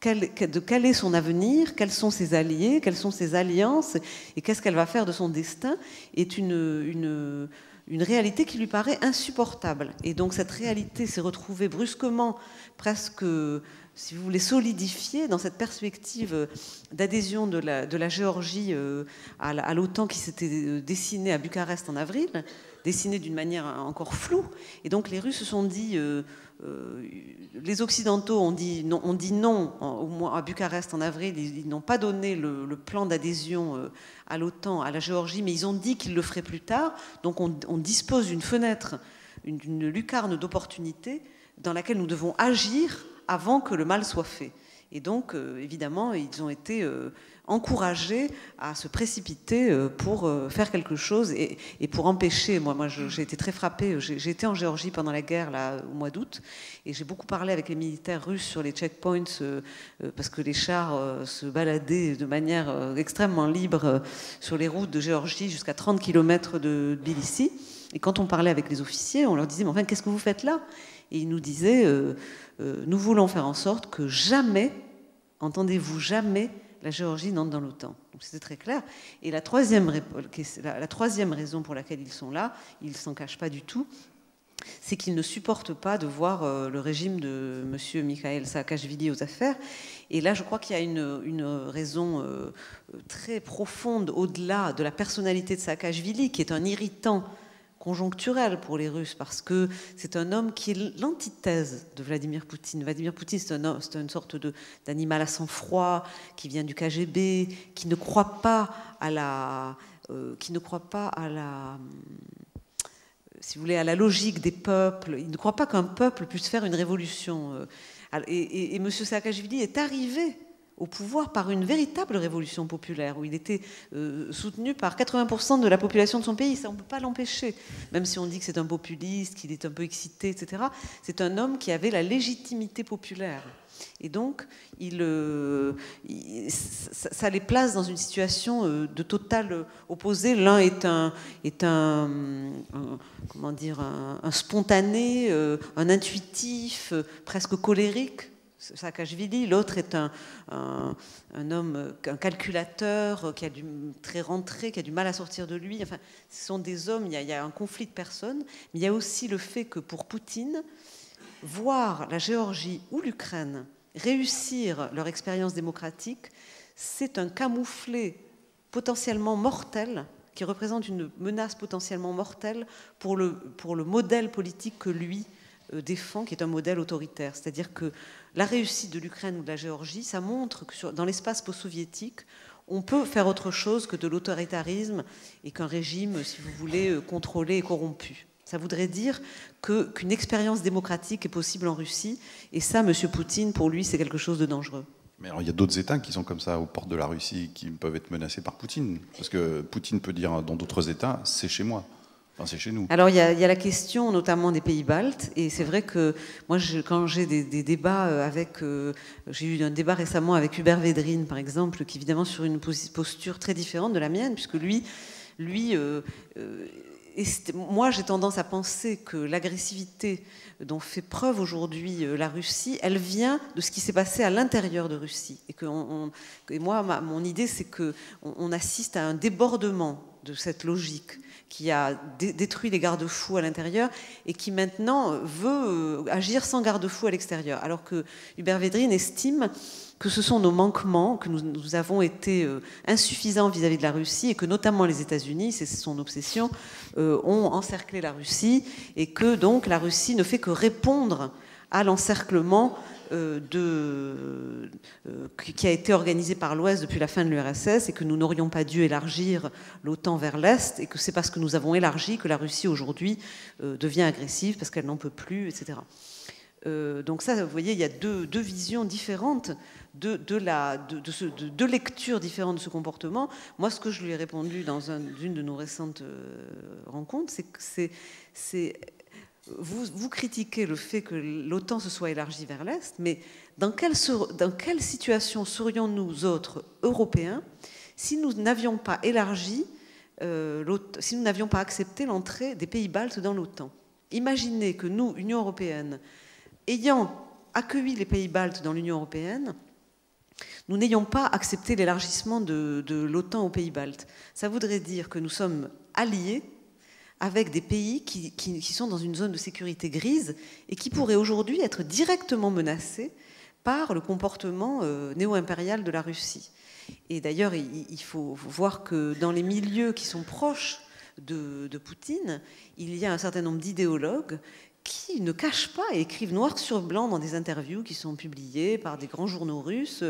de quel est son avenir, quels sont ses alliés, quelles sont ses alliances, et qu'est-ce qu'elle va faire de son destin, est une réalité qui lui paraît insupportable. Et donc cette réalité s'est retrouvée brusquement, presque, si vous voulez, solidifiée dans cette perspective d'adhésion de la Géorgie à l'OTAN qui s'était dessinée à Bucarest en avril, dessinée d'une manière encore floue. Et donc les Russes se sont dit... les Occidentaux ont dit non au moins à Bucarest en avril. Ils n'ont pas donné le plan d'adhésion à l'OTAN, à la Géorgie, mais ils ont dit qu'ils le feraient plus tard. Donc on dispose d'une fenêtre, d'une lucarne d'opportunité dans laquelle nous devons agir avant que le mal soit fait. Et donc, évidemment, ils ont été encouragés à se précipiter pour faire quelque chose et pour empêcher. Moi j'ai été très frappée. J'ai été en Géorgie pendant la guerre, là, au mois d'août, et j'ai beaucoup parlé avec les militaires russes sur les checkpoints, parce que les chars se baladaient de manière extrêmement libre sur les routes de Géorgie jusqu'à 30 km de Tbilissi. Et quand on parlait avec les officiers, on leur disait « Mais enfin, qu'est-ce que vous faites là ?» Et ils nous disaient nous voulons faire en sorte que jamais, entendez-vous, jamais la Géorgie n'entre dans l'OTAN. Donc c'était très clair. Et la troisième raison pour laquelle ils sont là, ils ne s'en cachent pas du tout, c'est qu'ils ne supportent pas de voir le régime de M. Mikhail Saakashvili aux affaires. Et là, je crois qu'il y a une raison très profonde au-delà de la personnalité de Saakashvili, qui est un irritant conjoncturel pour les Russes, parce que c'est un homme qui est l'antithèse de Vladimir Poutine. Vladimir Poutine, c'est une sorte d'animal à sang-froid, qui vient du KGB, qui ne croit pas à la si vous voulez, à la logique des peuples. Il ne croit pas qu'un peuple puisse faire une révolution. Et M. Saakashvili est arrivé au pouvoir par une véritable révolution populaire, où il était soutenu par 80% de la population de son pays. Ça, on ne peut pas l'empêcher. Même si on dit que c'est un populiste, qu'il est un peu excité, etc. C'est un homme qui avait la légitimité populaire. Et donc, ça les place dans une situation de total opposé. L'un est un spontané, un intuitif, presque colérique, Saakashvili. L'autre est un homme, un calculateur, très rentré, qui a du mal à sortir de lui. Enfin, ce sont des hommes, il y a un conflit de personnes, mais il y a aussi le fait que pour Poutine, voir la Géorgie ou l'Ukraine réussir leur expérience démocratique, c'est un camouflet potentiellement mortel, qui représente une menace potentiellement mortelle pour le modèle politique que lui défend, qui est un modèle autoritaire. C'est-à-dire que la réussite de l'Ukraine ou de la Géorgie, ça montre que dans l'espace post-soviétique, on peut faire autre chose que de l'autoritarisme et qu'un régime, si vous voulez, contrôlé et corrompu. Ça voudrait dire qu'une expérience démocratique est possible en Russie, et ça, M. Poutine, pour lui, c'est quelque chose de dangereux. Mais alors, il y a d'autres États qui sont comme ça aux portes de la Russie, qui peuvent être menacés par Poutine. Parce que Poutine peut dire dans d'autres États, c'est chez moi. Enfin, c'est chez nous. Alors, il y a la question notamment des pays baltes, et c'est vrai que moi, quand j'ai des débats avec... j'ai eu un débat récemment avec Hubert Védrine, par exemple, qui évidemment sur une posture très différente de la mienne, puisque lui moi, j'ai tendance à penser que l'agressivité dont fait preuve aujourd'hui la Russie, elle vient de ce qui s'est passé à l'intérieur de Russie. Et moi, mon idée, c'est qu'on assiste à un débordement de cette logique qui a détruit les garde-fous à l'intérieur et qui maintenant veut agir sans garde-fous à l'extérieur. Alors que Hubert Védrine estime que ce sont nos manquements, que nous avons été insuffisants vis-à-vis de la Russie et que notamment les États-Unis, c'est son obsession, ont encerclé la Russie et que donc la Russie ne fait que répondre à l'encerclement qui a été organisé par l'Ouest depuis la fin de l'URSS et que nous n'aurions pas dû élargir l'OTAN vers l'Est et que c'est parce que nous avons élargi que la Russie aujourd'hui devient agressive parce qu'elle n'en peut plus, etc. Donc ça, vous voyez, il y a deux visions différentes, deux lectures différentes de ce comportement. Moi, ce que je lui ai répondu dans une de nos récentes rencontres, c'est que vous critiquez le fait que l'OTAN se soit élargie vers l'Est, mais dans quelle situation serions-nous autres Européens si nous n'avions pas élargi, si nous n'avions pas accepté l'entrée des pays baltes dans l'OTAN? Imaginez que nous, Union européenne, ayant accueilli les pays baltes dans l'Union européenne, nous n'ayons pas accepté l'élargissement de l'OTAN aux pays baltes. Ça voudrait dire que nous sommes alliés avec des pays qui sont dans une zone de sécurité grise et qui pourraient aujourd'hui être directement menacés par le comportement néo-impérial de la Russie. Et d'ailleurs, il faut voir que dans les milieux qui sont proches de Poutine, il y a un certain nombre d'idéologues qui ne cachent pas et écrivent noir sur blanc dans des interviews qui sont publiées par des grands journaux russes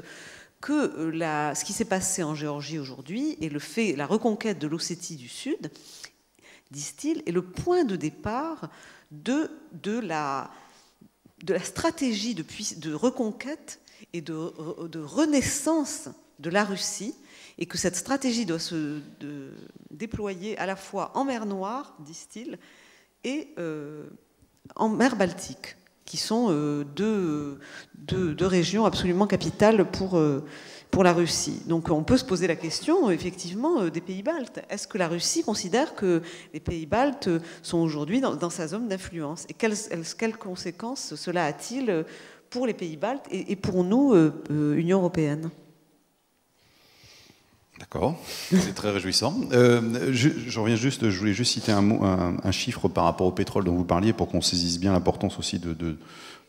que ce qui s'est passé en Géorgie aujourd'hui et la reconquête de l'Ossétie du Sud, disent-ils, est le point de départ de la stratégie de reconquête et de renaissance de la Russie, et que cette stratégie doit se déployer à la fois en mer Noire, disent-ils, et en mer Baltique, qui sont deux régions absolument capitales pour la Russie. Donc on peut se poser la question, effectivement, des pays baltes. Est-ce que la Russie considère que les pays baltes sont aujourd'hui dans sa zone d'influence? Et quelles conséquences cela a-t-il pour les pays baltes et pour nous, Union européenne? D'accord, c'est très réjouissant. Je voulais juste citer un chiffre par rapport au pétrole dont vous parliez pour qu'on saisisse bien l'importance aussi de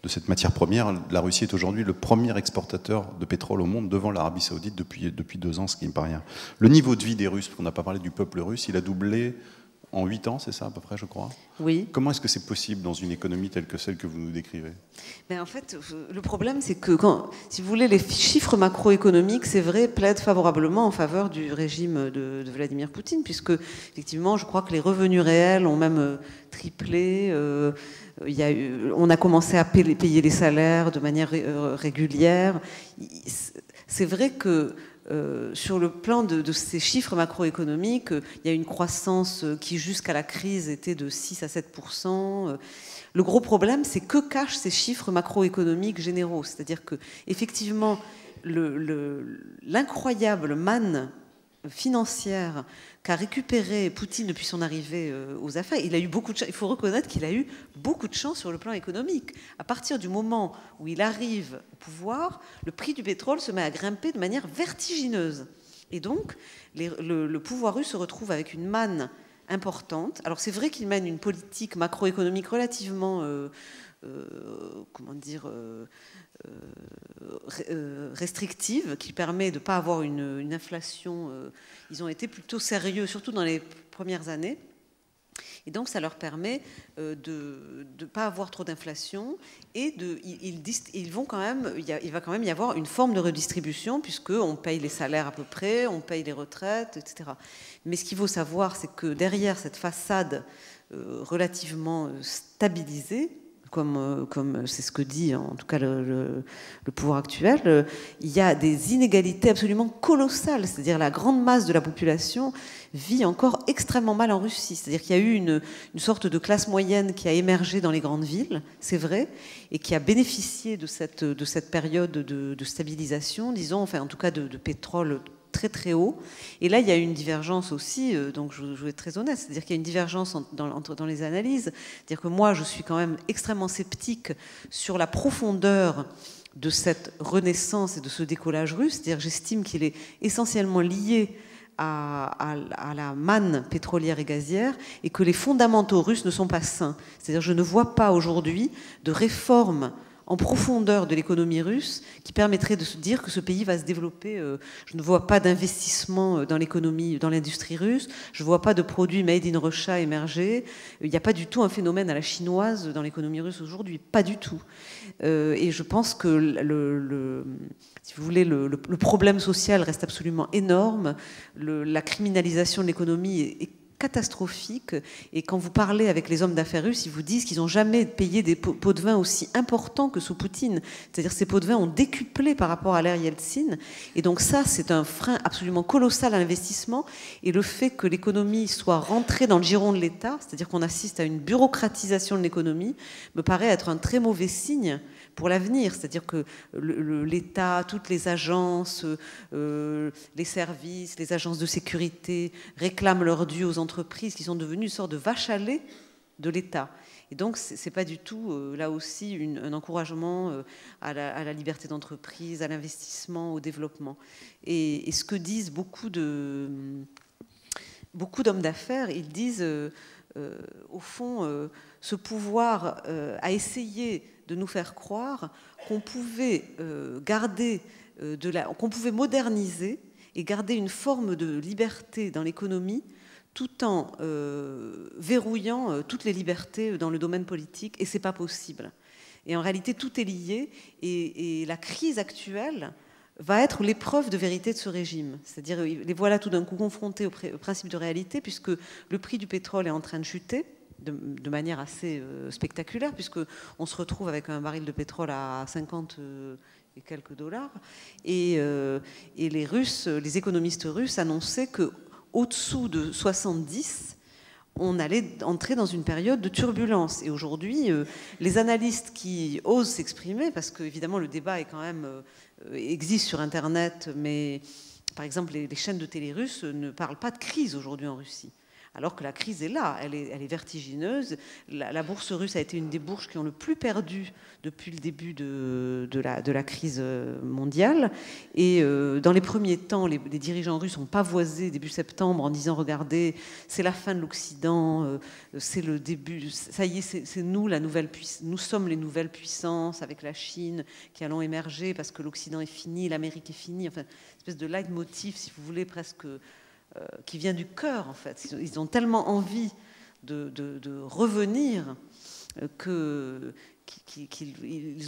cette matière première. La Russie est aujourd'hui le premier exportateur de pétrole au monde devant l'Arabie Saoudite depuis 2 ans, ce qui n'est pas rien. Le niveau de vie des Russes, parce qu'on n'a pas parlé du peuple russe, il a doublé en 8 ans, c'est ça à peu près, je crois? Oui. Comment est-ce que c'est possible dans une économie telle que celle que vous nous décrivez? En fait, le problème, c'est que, si vous voulez, les chiffres macroéconomiques, c'est vrai, plaident favorablement en faveur du régime de Vladimir Poutine, puisque, effectivement, je crois que les revenus réels ont même triplé. On a commencé à payer les salaires de manière régulière. C'est vrai que sur le plan de ces chiffres macroéconomiques, il y a une croissance qui, jusqu'à la crise, était de 6 à 7%. Le gros problème, c'est que cachent ces chiffres macroéconomiques généraux. C'est-à-dire que, effectivement, l'incroyable manne financière qu'a récupéré Poutine depuis son arrivée aux affaires, il faut reconnaître qu'il a eu beaucoup de chance sur le plan économique. À partir du moment où il arrive au pouvoir, le prix du pétrole se met à grimper de manière vertigineuse. Et donc, le pouvoir russe se retrouve avec une manne importante. Alors c'est vrai qu'il mène une politique macroéconomique relativement restrictive, qui permet de ne pas avoir une inflation. Ils ont été plutôt sérieux, surtout dans les premières années. Et donc, ça leur permet de ne pas avoir trop d'inflation. Et il va quand même y avoir une forme de redistribution, puisqu'on paye les salaires à peu près, on paye les retraites, etc. Mais ce qu'il faut savoir, c'est que derrière cette façade relativement stabilisée, comme c'est ce que dit en tout cas le pouvoir actuel, il y a des inégalités absolument colossales. C'est-à-dire la grande masse de la population vit encore extrêmement mal en Russie. C'est-à-dire qu'il y a eu une sorte de classe moyenne qui a émergé dans les grandes villes, c'est vrai, et qui a bénéficié de cette période de stabilisation, disons, enfin en tout cas de pétrole très très haut. Et là, il y a une divergence aussi, donc je vais être très honnête, c'est-à-dire qu'il y a une divergence dans les analyses. C'est-à-dire que moi, je suis quand même extrêmement sceptique sur la profondeur de cette renaissance et de ce décollage russe. C'est-à-dire que j'estime qu'il est essentiellement lié à la manne pétrolière et gazière, et que les fondamentaux russes ne sont pas sains. C'est-à-dire que je ne vois pas aujourd'hui de réforme en profondeur de l'économie russe qui permettrait de se dire que ce pays va se développer. Je ne vois pas d'investissement dans l'économie, dans l'industrie russe. Je ne vois pas de produits made in Russia émerger. Il n'y a pas du tout un phénomène à la chinoise dans l'économie russe aujourd'hui. Pas du tout. Et je pense que si vous voulez, le problème social reste absolument énorme. La criminalisation de l'économie est catastrophique. Et quand vous parlez avec les hommes d'affaires russes, ils vous disent qu'ils n'ont jamais payé des pots de vin aussi importants que sous Poutine. C'est-à-dire que ces pots de vin ont décuplé par rapport à l'ère Yeltsin. Et donc ça, c'est un frein absolument colossal à l'investissement. Et le fait que l'économie soit rentrée dans le giron de l'État, c'est-à-dire qu'on assiste à une bureaucratisation de l'économie, me paraît être un très mauvais signe pour l'avenir. C'est-à-dire que l'État, toutes les agences, les services, les agences de sécurité réclament leur dû aux entreprises qui sont devenues une sorte de vache à lait de l'État. Et donc, ce n'est pas du tout, là aussi, un encouragement à la liberté d'entreprise, à l'investissement, au développement. Et ce que disent beaucoup d'hommes d'affaires, ils disent, au fond, ce pouvoir a essayé de nous faire croire qu'on pouvait qu'on pouvait moderniser et garder une forme de liberté dans l'économie tout en verrouillant toutes les libertés dans le domaine politique, et c'est pas possible. Et en réalité, tout est lié, et la crise actuelle va être l'épreuve de vérité de ce régime. C'est-à-dire, les voilà tout d'un coup confrontés au principe de réalité, puisque le prix du pétrole est en train de chuter, de manière assez spectaculaire, puisqu'on se retrouve avec un baril de pétrole à 50 et quelques dollars. Et les économistes russes annonçaient qu'au-dessous de 70, on allait entrer dans une période de turbulence. Et aujourd'hui, les analystes qui osent s'exprimer, parce qu'évidemment le débat est quand même, existe sur Internet, mais par exemple les chaînes de télé russes ne parlent pas de crise aujourd'hui en Russie. Alors que la crise est là, elle est vertigineuse. La bourse russe a été une des bourses qui ont le plus perdu depuis le début de la crise mondiale. Et dans les premiers temps, les dirigeants russes ont pavoisé début septembre en disant « Regardez, c'est la fin de l'Occident, c'est le début, ça y est, c'est nous nous sommes les nouvelles puissances avec la Chine qui allons émerger parce que l'Occident est fini, l'Amérique est finie. » Enfin, une espèce de leitmotiv, si vous voulez, presque... qui vient du cœur, en fait. Ils ont tellement envie de revenir qu'ils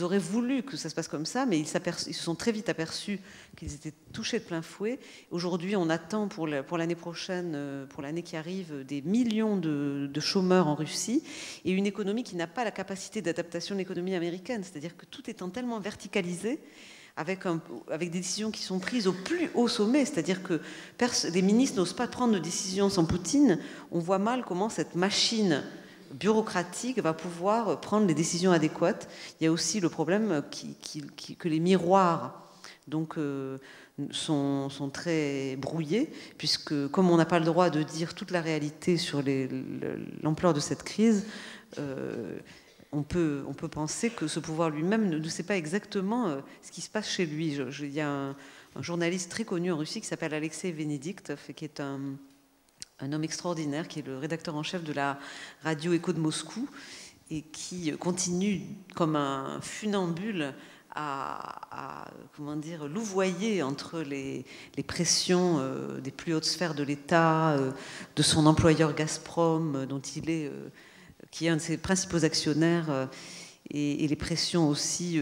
auraient voulu que ça se passe comme ça, mais ils se sont très vite aperçus qu'ils étaient touchés de plein fouet. Aujourd'hui, on attend pour l'année prochaine, pour l'année qui arrive, des millions de chômeurs en Russie et une économie qui n'a pas la capacité d'adaptation de l'économie américaine. C'est-à-dire que tout étant tellement verticalisé, avec des décisions qui sont prises au plus haut sommet, c'est-à-dire que les ministres n'osent pas prendre de décisions sans Poutine. On voit mal comment cette machine bureaucratique va pouvoir prendre les décisions adéquates. Il y a aussi le problème que les miroirs donc, sont très brouillés, puisque comme on n'a pas le droit de dire toute la réalité sur l'ampleur de cette crise, on peut penser que ce pouvoir lui-même ne sait pas exactement ce qui se passe chez lui. Il y a un journaliste très connu en Russie qui s'appelle Alexei Venediktov, qui est un homme extraordinaire, qui est le rédacteur en chef de la radio Écho de Moscou, et qui continue comme un funambule à louvoyer entre les pressions des plus hautes sphères de l'État, de son employeur Gazprom, dont il est... qui est un de ses principaux actionnaires, et les pressions aussi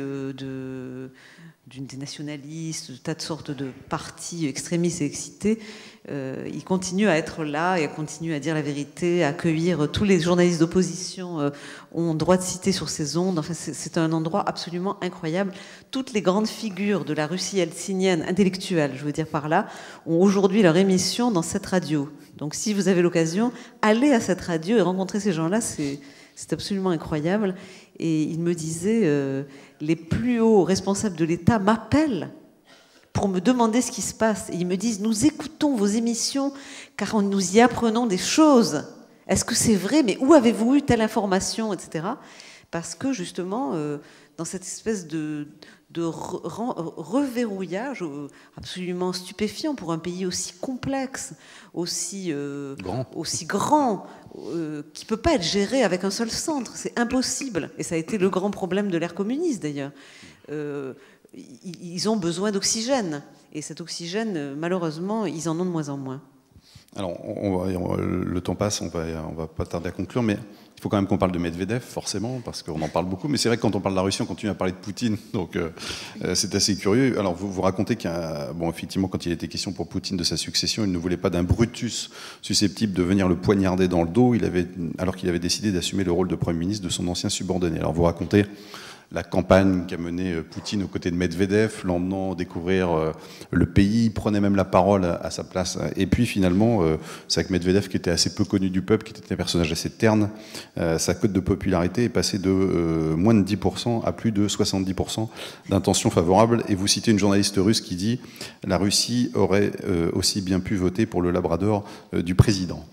des nationalistes, de tas de sortes de partis extrémistes et excités. Il continue à être là et continue à dire la vérité, à accueillir tous les journalistes d'opposition ont droit de citer sur ces ondes. Enfin, c'est un endroit absolument incroyable. Toutes les grandes figures de la Russie yeltsinienne, intellectuelle, je veux dire par là, ont aujourd'hui leur émission dans cette radio. Donc si vous avez l'occasion, allez à cette radio et rencontrer ces gens-là, c'est absolument incroyable. Et il me disait, les plus hauts responsables de l'État m'appellent pour me demander ce qui se passe. Et ils me disent, nous écoutons vos émissions car nous y apprenons des choses. Est-ce que c'est vrai? Mais où avez-vous eu telle information, etc. Parce que justement, dans cette espèce de reverrouillage absolument stupéfiant pour un pays aussi complexe, aussi grand, qui ne peut pas être géré avec un seul centre. C'est impossible. Et ça a été le grand problème de l'ère communiste, d'ailleurs. Ils ont besoin d'oxygène. Et cet oxygène, malheureusement, ils en ont de moins en moins. Alors, le temps passe, on va pas tarder à conclure, mais Il faut quand même qu'on parle de Medvedev, forcément, parce qu'on en parle beaucoup. Mais c'est vrai que quand on parle de la Russie, on continue à parler de Poutine. Donc c'est assez curieux. Alors vous racontez effectivement, quand il était question pour Poutine de sa succession, il ne voulait pas d'un Brutus susceptible de venir le poignarder dans le dos, alors qu'il avait décidé d'assumer le rôle de Premier ministre de son ancien subordonné. Alors vous racontez la campagne qu'a menée Poutine aux côtés de Medvedev, l'emmenant découvrir le pays, il prenait même la parole à sa place. Et puis finalement, c'est avec Medvedev qui était assez peu connu du peuple, qui était un personnage assez terne, sa cote de popularité est passée de moins de 10% à plus de 70% d'intentions favorables. Et vous citez une journaliste russe qui dit « La Russie aurait aussi bien pu voter pour le Labrador du président ».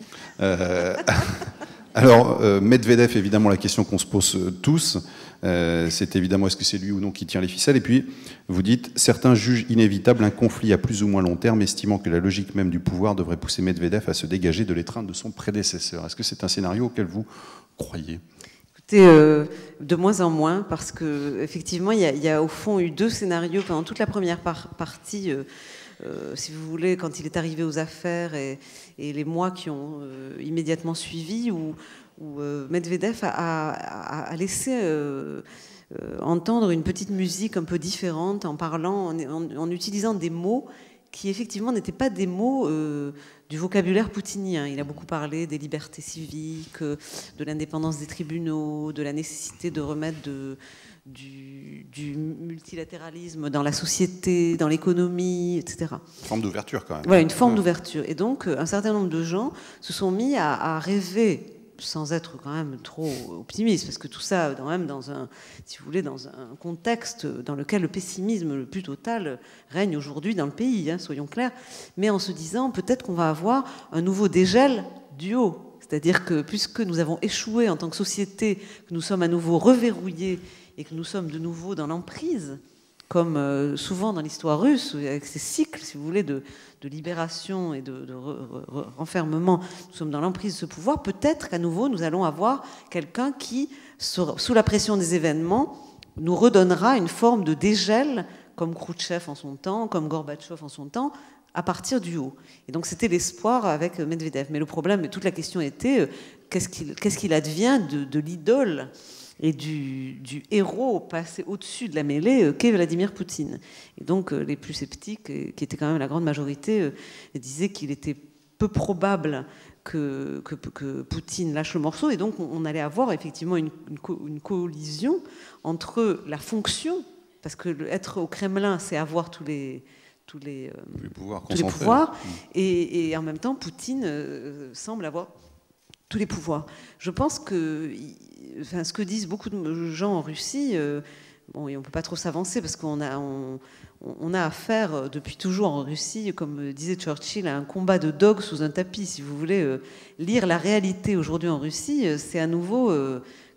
Alors, Medvedev, évidemment, la question qu'on se pose tous, c'est évidemment est-ce que c'est lui ou non qui tient les ficelles. Et puis, vous dites, certains jugent inévitable un conflit à plus ou moins long terme, estimant que la logique même du pouvoir devrait pousser Medvedev à se dégager de l'étreinte de son prédécesseur. Est-ce que c'est un scénario auquel vous croyez ? Écoutez, de moins en moins, parce qu'effectivement, il y a au fond eu deux scénarios pendant toute la première partie. Si vous voulez, quand il est arrivé aux affaires et les mois qui ont immédiatement suivi, où Medvedev a laissé entendre une petite musique un peu différente en parlant, en utilisant des mots qui effectivement n'étaient pas des mots du vocabulaire poutinien. Il a beaucoup parlé des libertés civiques, de l'indépendance des tribunaux, de la nécessité de remettre du multilatéralisme dans la société, dans l'économie, etc. Une forme d'ouverture quand même. Voilà, une forme d'ouverture. Et donc, un certain nombre de gens se sont mis à rêver, sans être quand même trop optimiste, parce que tout ça, quand même, si vous voulez, dans un contexte dans lequel le pessimisme le plus total règne aujourd'hui dans le pays, soyons clairs, mais en se disant peut-être qu'on va avoir un nouveau dégel du haut. C'est-à-dire que puisque nous avons échoué en tant que société, que nous sommes à nouveau reverrouillés et que nous sommes de nouveau dans l'emprise, comme souvent dans l'histoire russe, avec ces cycles, si vous voulez, de libération et de renfermement, nous sommes dans l'emprise de ce pouvoir, peut-être qu'à nouveau, nous allons avoir quelqu'un qui, sous la pression des événements, nous redonnera une forme de dégel, comme Khrouchtchev en son temps, comme Gorbatchev en son temps, à partir du haut. Et donc c'était l'espoir avec Medvedev. Mais le problème, et toute la question était, qu'est-ce qu'il advient de l'idole et du héros passé au-dessus de la mêlée qu'est Vladimir Poutine. Et donc les plus sceptiques, qui étaient quand même la grande majorité, disaient qu'il était peu probable que Poutine lâche le morceau, et donc on allait avoir effectivement une collision entre la fonction, parce que être au Kremlin, c'est avoir tous les pouvoirs, et en même temps, Poutine semble avoir tous les pouvoirs. Je pense que ce que disent beaucoup de gens en Russie, bon, et on ne peut pas trop s'avancer parce qu'on a affaire depuis toujours en Russie, comme disait Churchill, à un combat de dogs sous un tapis. Si vous voulez lire la réalité aujourd'hui en Russie, c'est à nouveau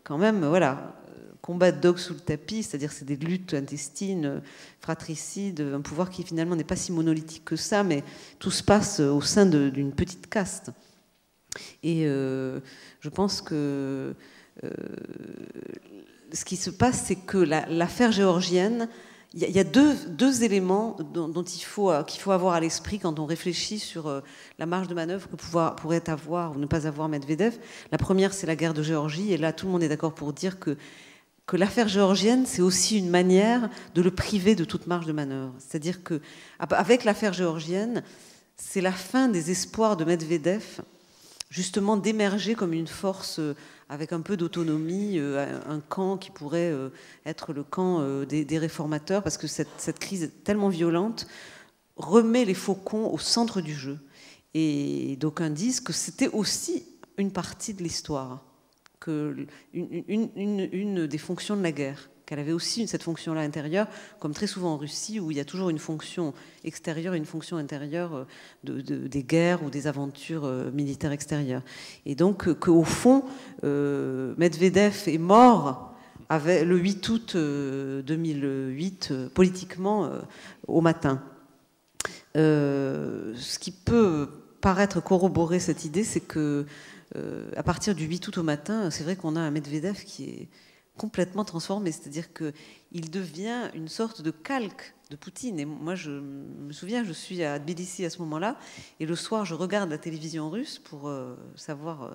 quand même, voilà, combat de dogs sous le tapis, c'est-à-dire c'est des luttes intestines, fratricides, un pouvoir qui finalement n'est pas si monolithique que ça, mais tout se passe au sein d'une petite caste. Et je pense que ce qui se passe, c'est que l'affaire géorgienne, il y a deux éléments qu'il faut avoir à l'esprit quand on réfléchit sur la marge de manœuvre que pourrait avoir ou ne pas avoir Medvedev. La première, c'est la guerre de Géorgie, et là, tout le monde est d'accord pour dire que l'affaire géorgienne, c'est aussi une manière de le priver de toute marge de manœuvre. C'est-à-dire qu'avec l'affaire géorgienne, c'est la fin des espoirs de Medvedev, justement d'émerger comme une force avec un peu d'autonomie, un camp qui pourrait être le camp des réformateurs, parce que cette crise est tellement violente, remet les faucons au centre du jeu. Et d'aucuns disent que c'était aussi une partie de l'histoire, que une des fonctions de la guerre, qu'elle avait aussi cette fonction-là intérieure, comme très souvent en Russie, où il y a toujours une fonction extérieure et une fonction intérieure des guerres ou des aventures militaires extérieures. Et donc qu'au fond, Medvedev est mort le 8 août 2008, politiquement, au matin. Ce qui peut paraître corroborer cette idée, c'est que à partir du 8 août au matin, c'est vrai qu'on a un Medvedev qui est complètement transformé, c'est-à-dire qu'il devient une sorte de calque de Poutine. Et moi, je me souviens, je suis à Tbilissi à ce moment-là, et le soir, je regarde la télévision russe pour savoir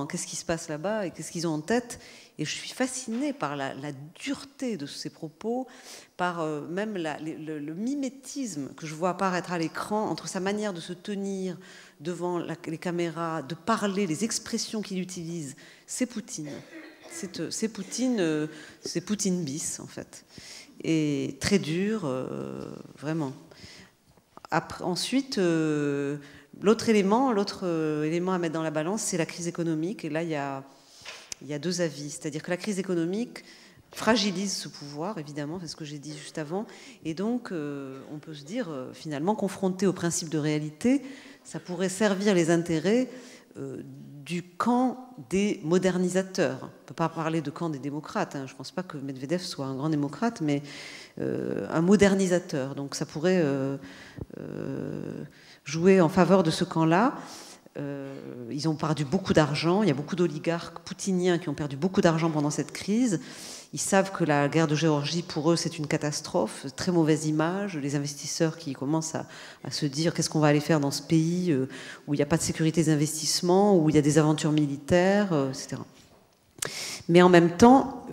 qu'est-ce qui se passe là-bas et qu'est-ce qu'ils ont en tête. Et je suis fascinée par la dureté de ces propos, par même le mimétisme que je vois apparaître à l'écran entre sa manière de se tenir devant les caméras, de parler, les expressions qu'il utilise. C'est Poutine. C'est Poutine bis, en fait. Et très dur, vraiment. Ensuite, l'autre élément à mettre dans la balance, c'est la crise économique. Et là, il y a deux avis. C'est-à-dire que la crise économique fragilise ce pouvoir, évidemment, c'est ce que j'ai dit juste avant. Et donc, on peut se dire, finalement, confronté au principe de réalité, ça pourrait servir les intérêts du camp des modernisateurs. On ne peut pas parler de camp des démocrates. Je ne pense pas que Medvedev soit un grand démocrate, mais un modernisateur. Donc ça pourrait jouer en faveur de ce camp-là. Ils ont perdu beaucoup d'argent. Il y a beaucoup d'oligarques poutiniens qui ont perdu beaucoup d'argent pendant cette crise. Ils savent que la guerre de Géorgie, pour eux, c'est une catastrophe, très mauvaise image. Les investisseurs qui commencent à se dire qu'est-ce qu'on va aller faire dans ce pays où il n'y a pas de sécurité des investissements, où il y a des aventures militaires, etc. Mais en même temps,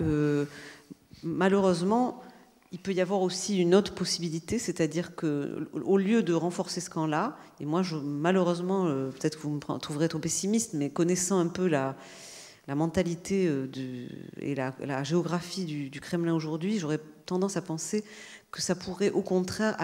malheureusement, il peut y avoir aussi une autre possibilité, c'est-à-dire qu'au lieu de renforcer ce camp-là, et moi, malheureusement, peut-être que vous me trouverez trop pessimiste, mais connaissant un peu la mentalité et la géographie du Kremlin aujourd'hui, j'aurais tendance à penser que ça pourrait au contraire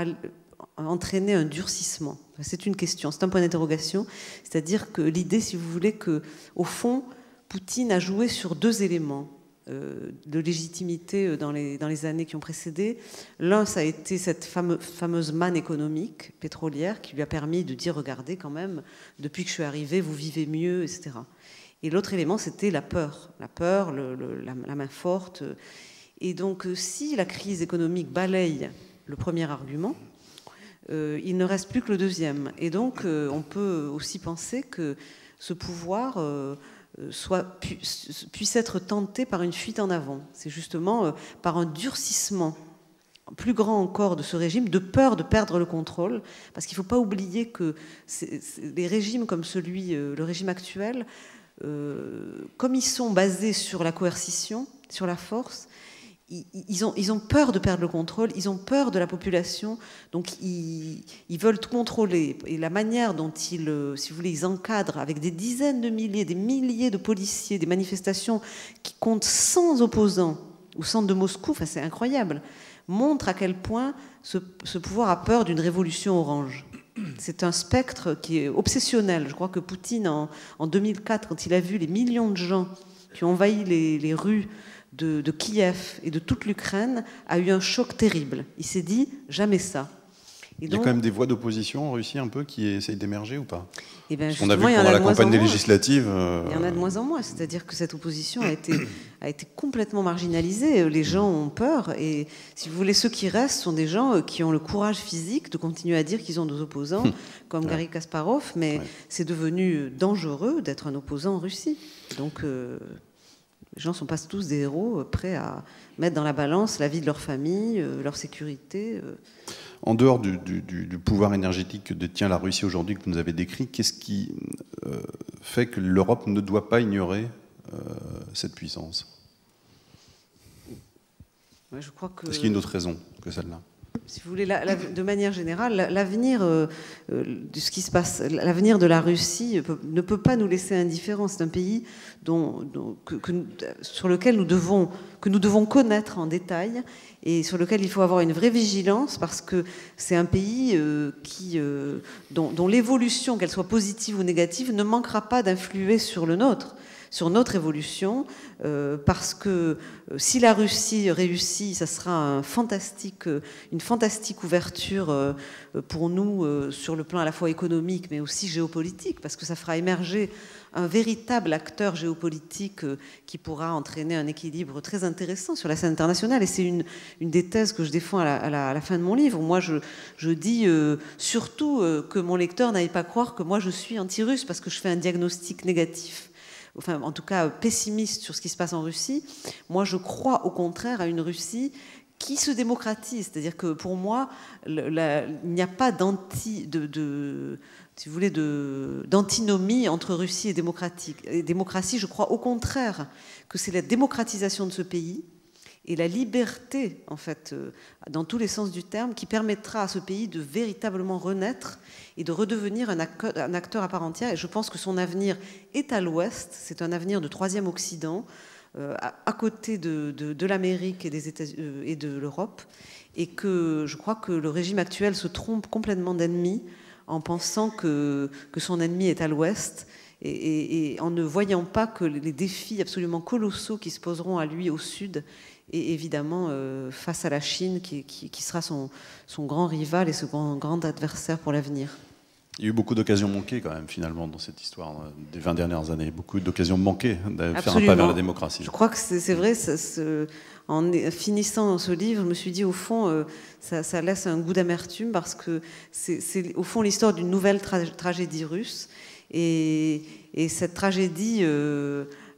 entraîner un durcissement. C'est une question, c'est un point d'interrogation. C'est-à-dire que l'idée, si vous voulez, qu'au fond, Poutine a joué sur deux éléments de légitimité dans les années qui ont précédé. L'un, ça a été cette fameuse manne économique pétrolière qui lui a permis de dire, regardez quand même, depuis que je suis arrivé, vous vivez mieux, etc. Et l'autre élément, c'était la peur, la main forte. Et donc, si la crise économique balaye le premier argument, il ne reste plus que le deuxième. Et donc, on peut aussi penser que ce pouvoir puisse être tenté par une fuite en avant. C'est justement par un durcissement plus grand encore de ce régime, de peur de perdre le contrôle, parce qu'il ne faut pas oublier que les régimes comme le régime actuel, comme ils sont basés sur la coercition, sur la force, ils ont peur de perdre le contrôle, ils ont peur de la population, donc ils veulent tout contrôler. Et la manière dont si vous voulez, ils encadrent avec des dizaines de milliers, des milliers de policiers, des manifestations qui comptent 100 opposants au centre de Moscou, enfin c'est incroyable, montre à quel point ce pouvoir a peur d'une révolution orange. C'est un spectre qui est obsessionnel. Je crois que Poutine, en 2004, quand il a vu les millions de gens qui ont envahi les rues de Kiev et de toute l'Ukraine, a eu un choc terrible. Il s'est dit, jamais ça. Il y a quand même des voix d'opposition en Russie un peu qui essayent d'émerger ou pas? Parce qu'on a vu pendant la campagne des législatives. Il y en a de moins en moins. C'est-à-dire que cette opposition a été complètement marginalisée. Les gens ont peur. Et si vous voulez, ceux qui restent sont des gens qui ont le courage physique de continuer à dire qu'ils ont des opposants, comme Garry Kasparov. Mais c'est devenu dangereux d'être un opposant en Russie. Donc les gens ne sont pas tous des héros prêts à mettre dans la balance la vie de leur famille, leur sécurité. En dehors du pouvoir énergétique que détient la Russie aujourd'hui, que vous nous avez décrit, qu'est-ce qui fait que l'Europe ne doit pas ignorer cette puissance? Je crois que... Est-ce qu'il y a une autre raison que celle-là? Si vous voulez, de manière générale, l'avenir de ce qui se passe, l'avenir de la Russie ne peut pas nous laisser indifférents. C'est un pays sur lequel nous devons connaître en détail et sur lequel il faut avoir une vraie vigilance parce que c'est un pays dont l'évolution, qu'elle soit positive ou négative, ne manquera pas d'influer sur sur notre évolution, parce que si la Russie réussit, ça sera une fantastique ouverture pour nous sur le plan à la fois économique mais aussi géopolitique, parce que ça fera émerger un véritable acteur géopolitique qui pourra entraîner un équilibre très intéressant sur la scène internationale. Et c'est une des thèses que je défends à la fin de mon livre. Moi, je dis surtout que mon lecteur n'aille pas croire que moi je suis anti-russe parce que je fais un diagnostic négatif, enfin en tout cas pessimiste sur ce qui se passe en Russie. Moi je crois au contraire à une Russie qui se démocratise. C'est-à-dire que pour moi, il n'y a pas si vous voulez, d'antinomie entre Russie et démocratie. Je crois au contraire que c'est la démocratisation de ce pays et la liberté, en fait, dans tous les sens du terme, qui permettra à ce pays de véritablement renaître et de redevenir un acteur à part entière. Et je pense que son avenir est à l'Ouest. C'est un avenir de troisième Occident, à côté de l'Amérique et des et de l'Europe. Et que je crois que le régime actuel se trompe complètement d'ennemi en pensant que son ennemi est à l'Ouest et en ne voyant pas que les défis absolument colossaux qui se poseront à lui au Sud, et évidemment face à la Chine qui sera son grand rival et ce grand adversaire pour l'avenir. Il y a eu beaucoup d'occasions manquées quand même finalement dans cette histoire des 20 dernières années, beaucoup d'occasions manquées de faire un pas vers la démocratie. Je crois que c'est vrai, en finissant ce livre, je me suis dit au fond, ça laisse un goût d'amertume parce que c'est au fond l'histoire d'une nouvelle tragédie russe. Et cette tragédie,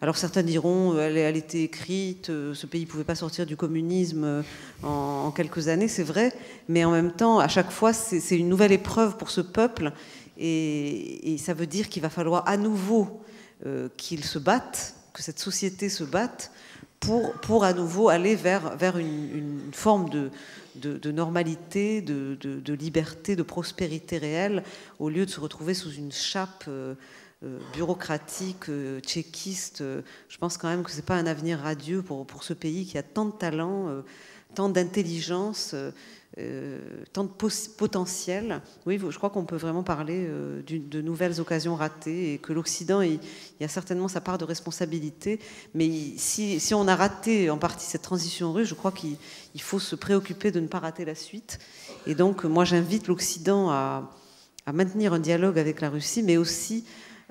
alors certains diront, elle était écrite, ce pays ne pouvait pas sortir du communisme en quelques années, c'est vrai, mais en même temps, à chaque fois, c'est une nouvelle épreuve pour ce peuple, et ça veut dire qu'il va falloir à nouveau qu'ils se battent, que cette société se batte, pour à nouveau aller vers une forme de normalité, de liberté, de prospérité réelle, au lieu de se retrouver sous une chape bureaucratique, tchéquiste. Je pense quand même que ce n'est pas un avenir radieux pour ce pays qui a tant de talent, tant d'intelligence, tant de potentiel. Oui, je crois qu'on peut vraiment parler de nouvelles occasions ratées et que l'Occident, il y a certainement sa part de responsabilité. Mais si on a raté en partie cette transition russe, je crois qu'il faut se préoccuper de ne pas rater la suite. Et donc, moi, j'invite l'Occident à maintenir un dialogue avec la Russie, mais aussi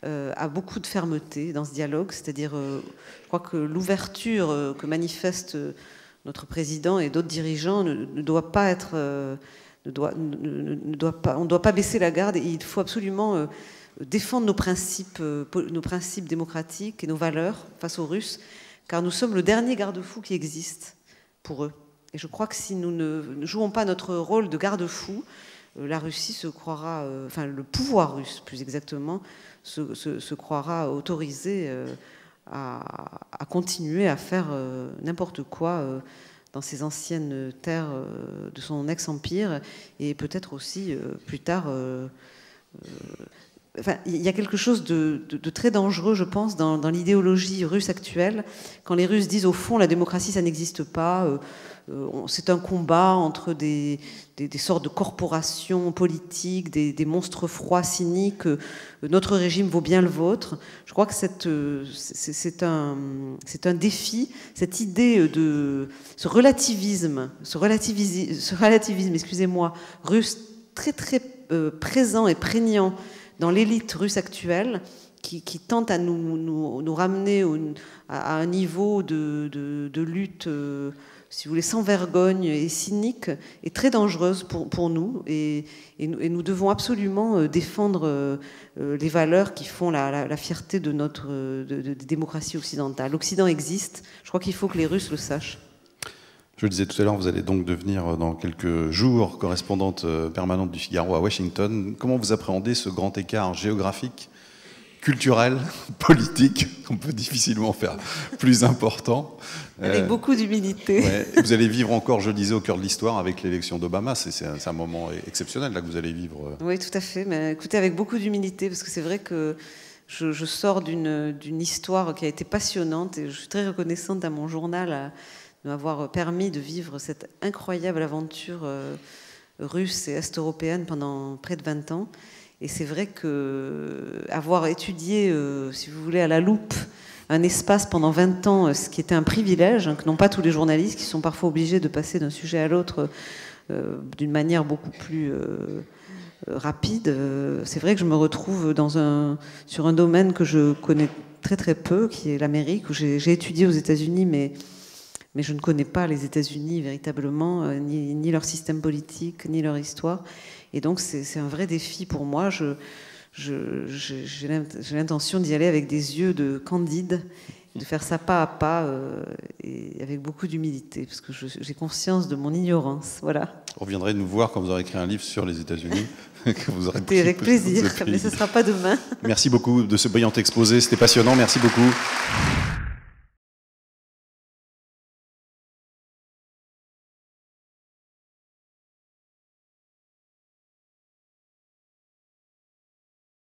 à beaucoup de fermeté dans ce dialogue. C'est-à-dire, je crois que l'ouverture que manifeste notre président et d'autres dirigeants ne doit pas être, on ne doit pas baisser la garde. Et il faut absolument défendre nos principes démocratiques et nos valeurs face aux Russes, car nous sommes le dernier garde-fou qui existe pour eux. Et je crois que si nous ne jouons pas notre rôle de garde-fou, la Russie se croira, enfin le pouvoir russe plus exactement, se croira autorisé à continuer à faire n'importe quoi dans ces anciennes terres de son ex-empire et peut-être aussi plus tard. Enfin, il y a quelque chose de très dangereux, je pense, dans l'idéologie russe actuelle, quand les Russes disent au fond la démocratie ça n'existe pas, c'est un combat entre des sortes de corporations politiques, des monstres froids, cyniques, notre régime vaut bien le vôtre. Je crois que c'est un défi, cette idée de ce relativisme, excusez-moi, russe très très présent et prégnant dans l'élite russe actuelle, qui tente à nous ramener à un niveau de lutte, si vous voulez, sans vergogne et cynique, est très dangereuse pour nous. Et nous devons absolument défendre les valeurs qui font la fierté de notre démocratie occidentale. L'Occident existe, je crois qu'il faut que les Russes le sachent. Je le disais tout à l'heure, vous allez donc devenir dans quelques jours correspondante permanente du Figaro à Washington. Comment vous appréhendez ce grand écart géographique, culturel, politique, qu'on peut difficilement faire plus important? Avec beaucoup d'humilité. Ouais. Vous allez vivre encore, je le disais, au cœur de l'histoire avec l'élection d'Obama. C'est un moment exceptionnel là que vous allez vivre. Oui, tout à fait. Mais écoutez, avec beaucoup d'humilité, parce que c'est vrai que je sors d'une histoire qui a été passionnante et je suis très reconnaissante à mon journal de m'avoir permis de vivre cette incroyable aventure russe et est-européenne pendant près de 20 ans. Et c'est vrai qu'avoir étudié, si vous voulez, à la loupe, un espace pendant 20 ans, ce qui était un privilège, que n'ont pas tous les journalistes, qui sont parfois obligés de passer d'un sujet à l'autre d'une manière beaucoup plus rapide. C'est vrai que je me retrouve sur un domaine que je connais très très peu, qui est l'Amérique, où j'ai étudié aux États-Unis, mais je ne connais pas les États-Unis véritablement, ni leur système politique, ni leur histoire. Et donc, c'est un vrai défi pour moi. J'ai l'intention d'y aller avec des yeux de Candide de faire ça pas à pas et avec beaucoup d'humilité, parce que j'ai conscience de mon ignorance. Voilà. Vous reviendrez nous voir quand vous aurez écrit un livre sur les États-Unis. Que vous aurez avec plaisir, mais ce ne sera pas demain. Merci beaucoup de ce brillant exposé, c'était passionnant, merci beaucoup.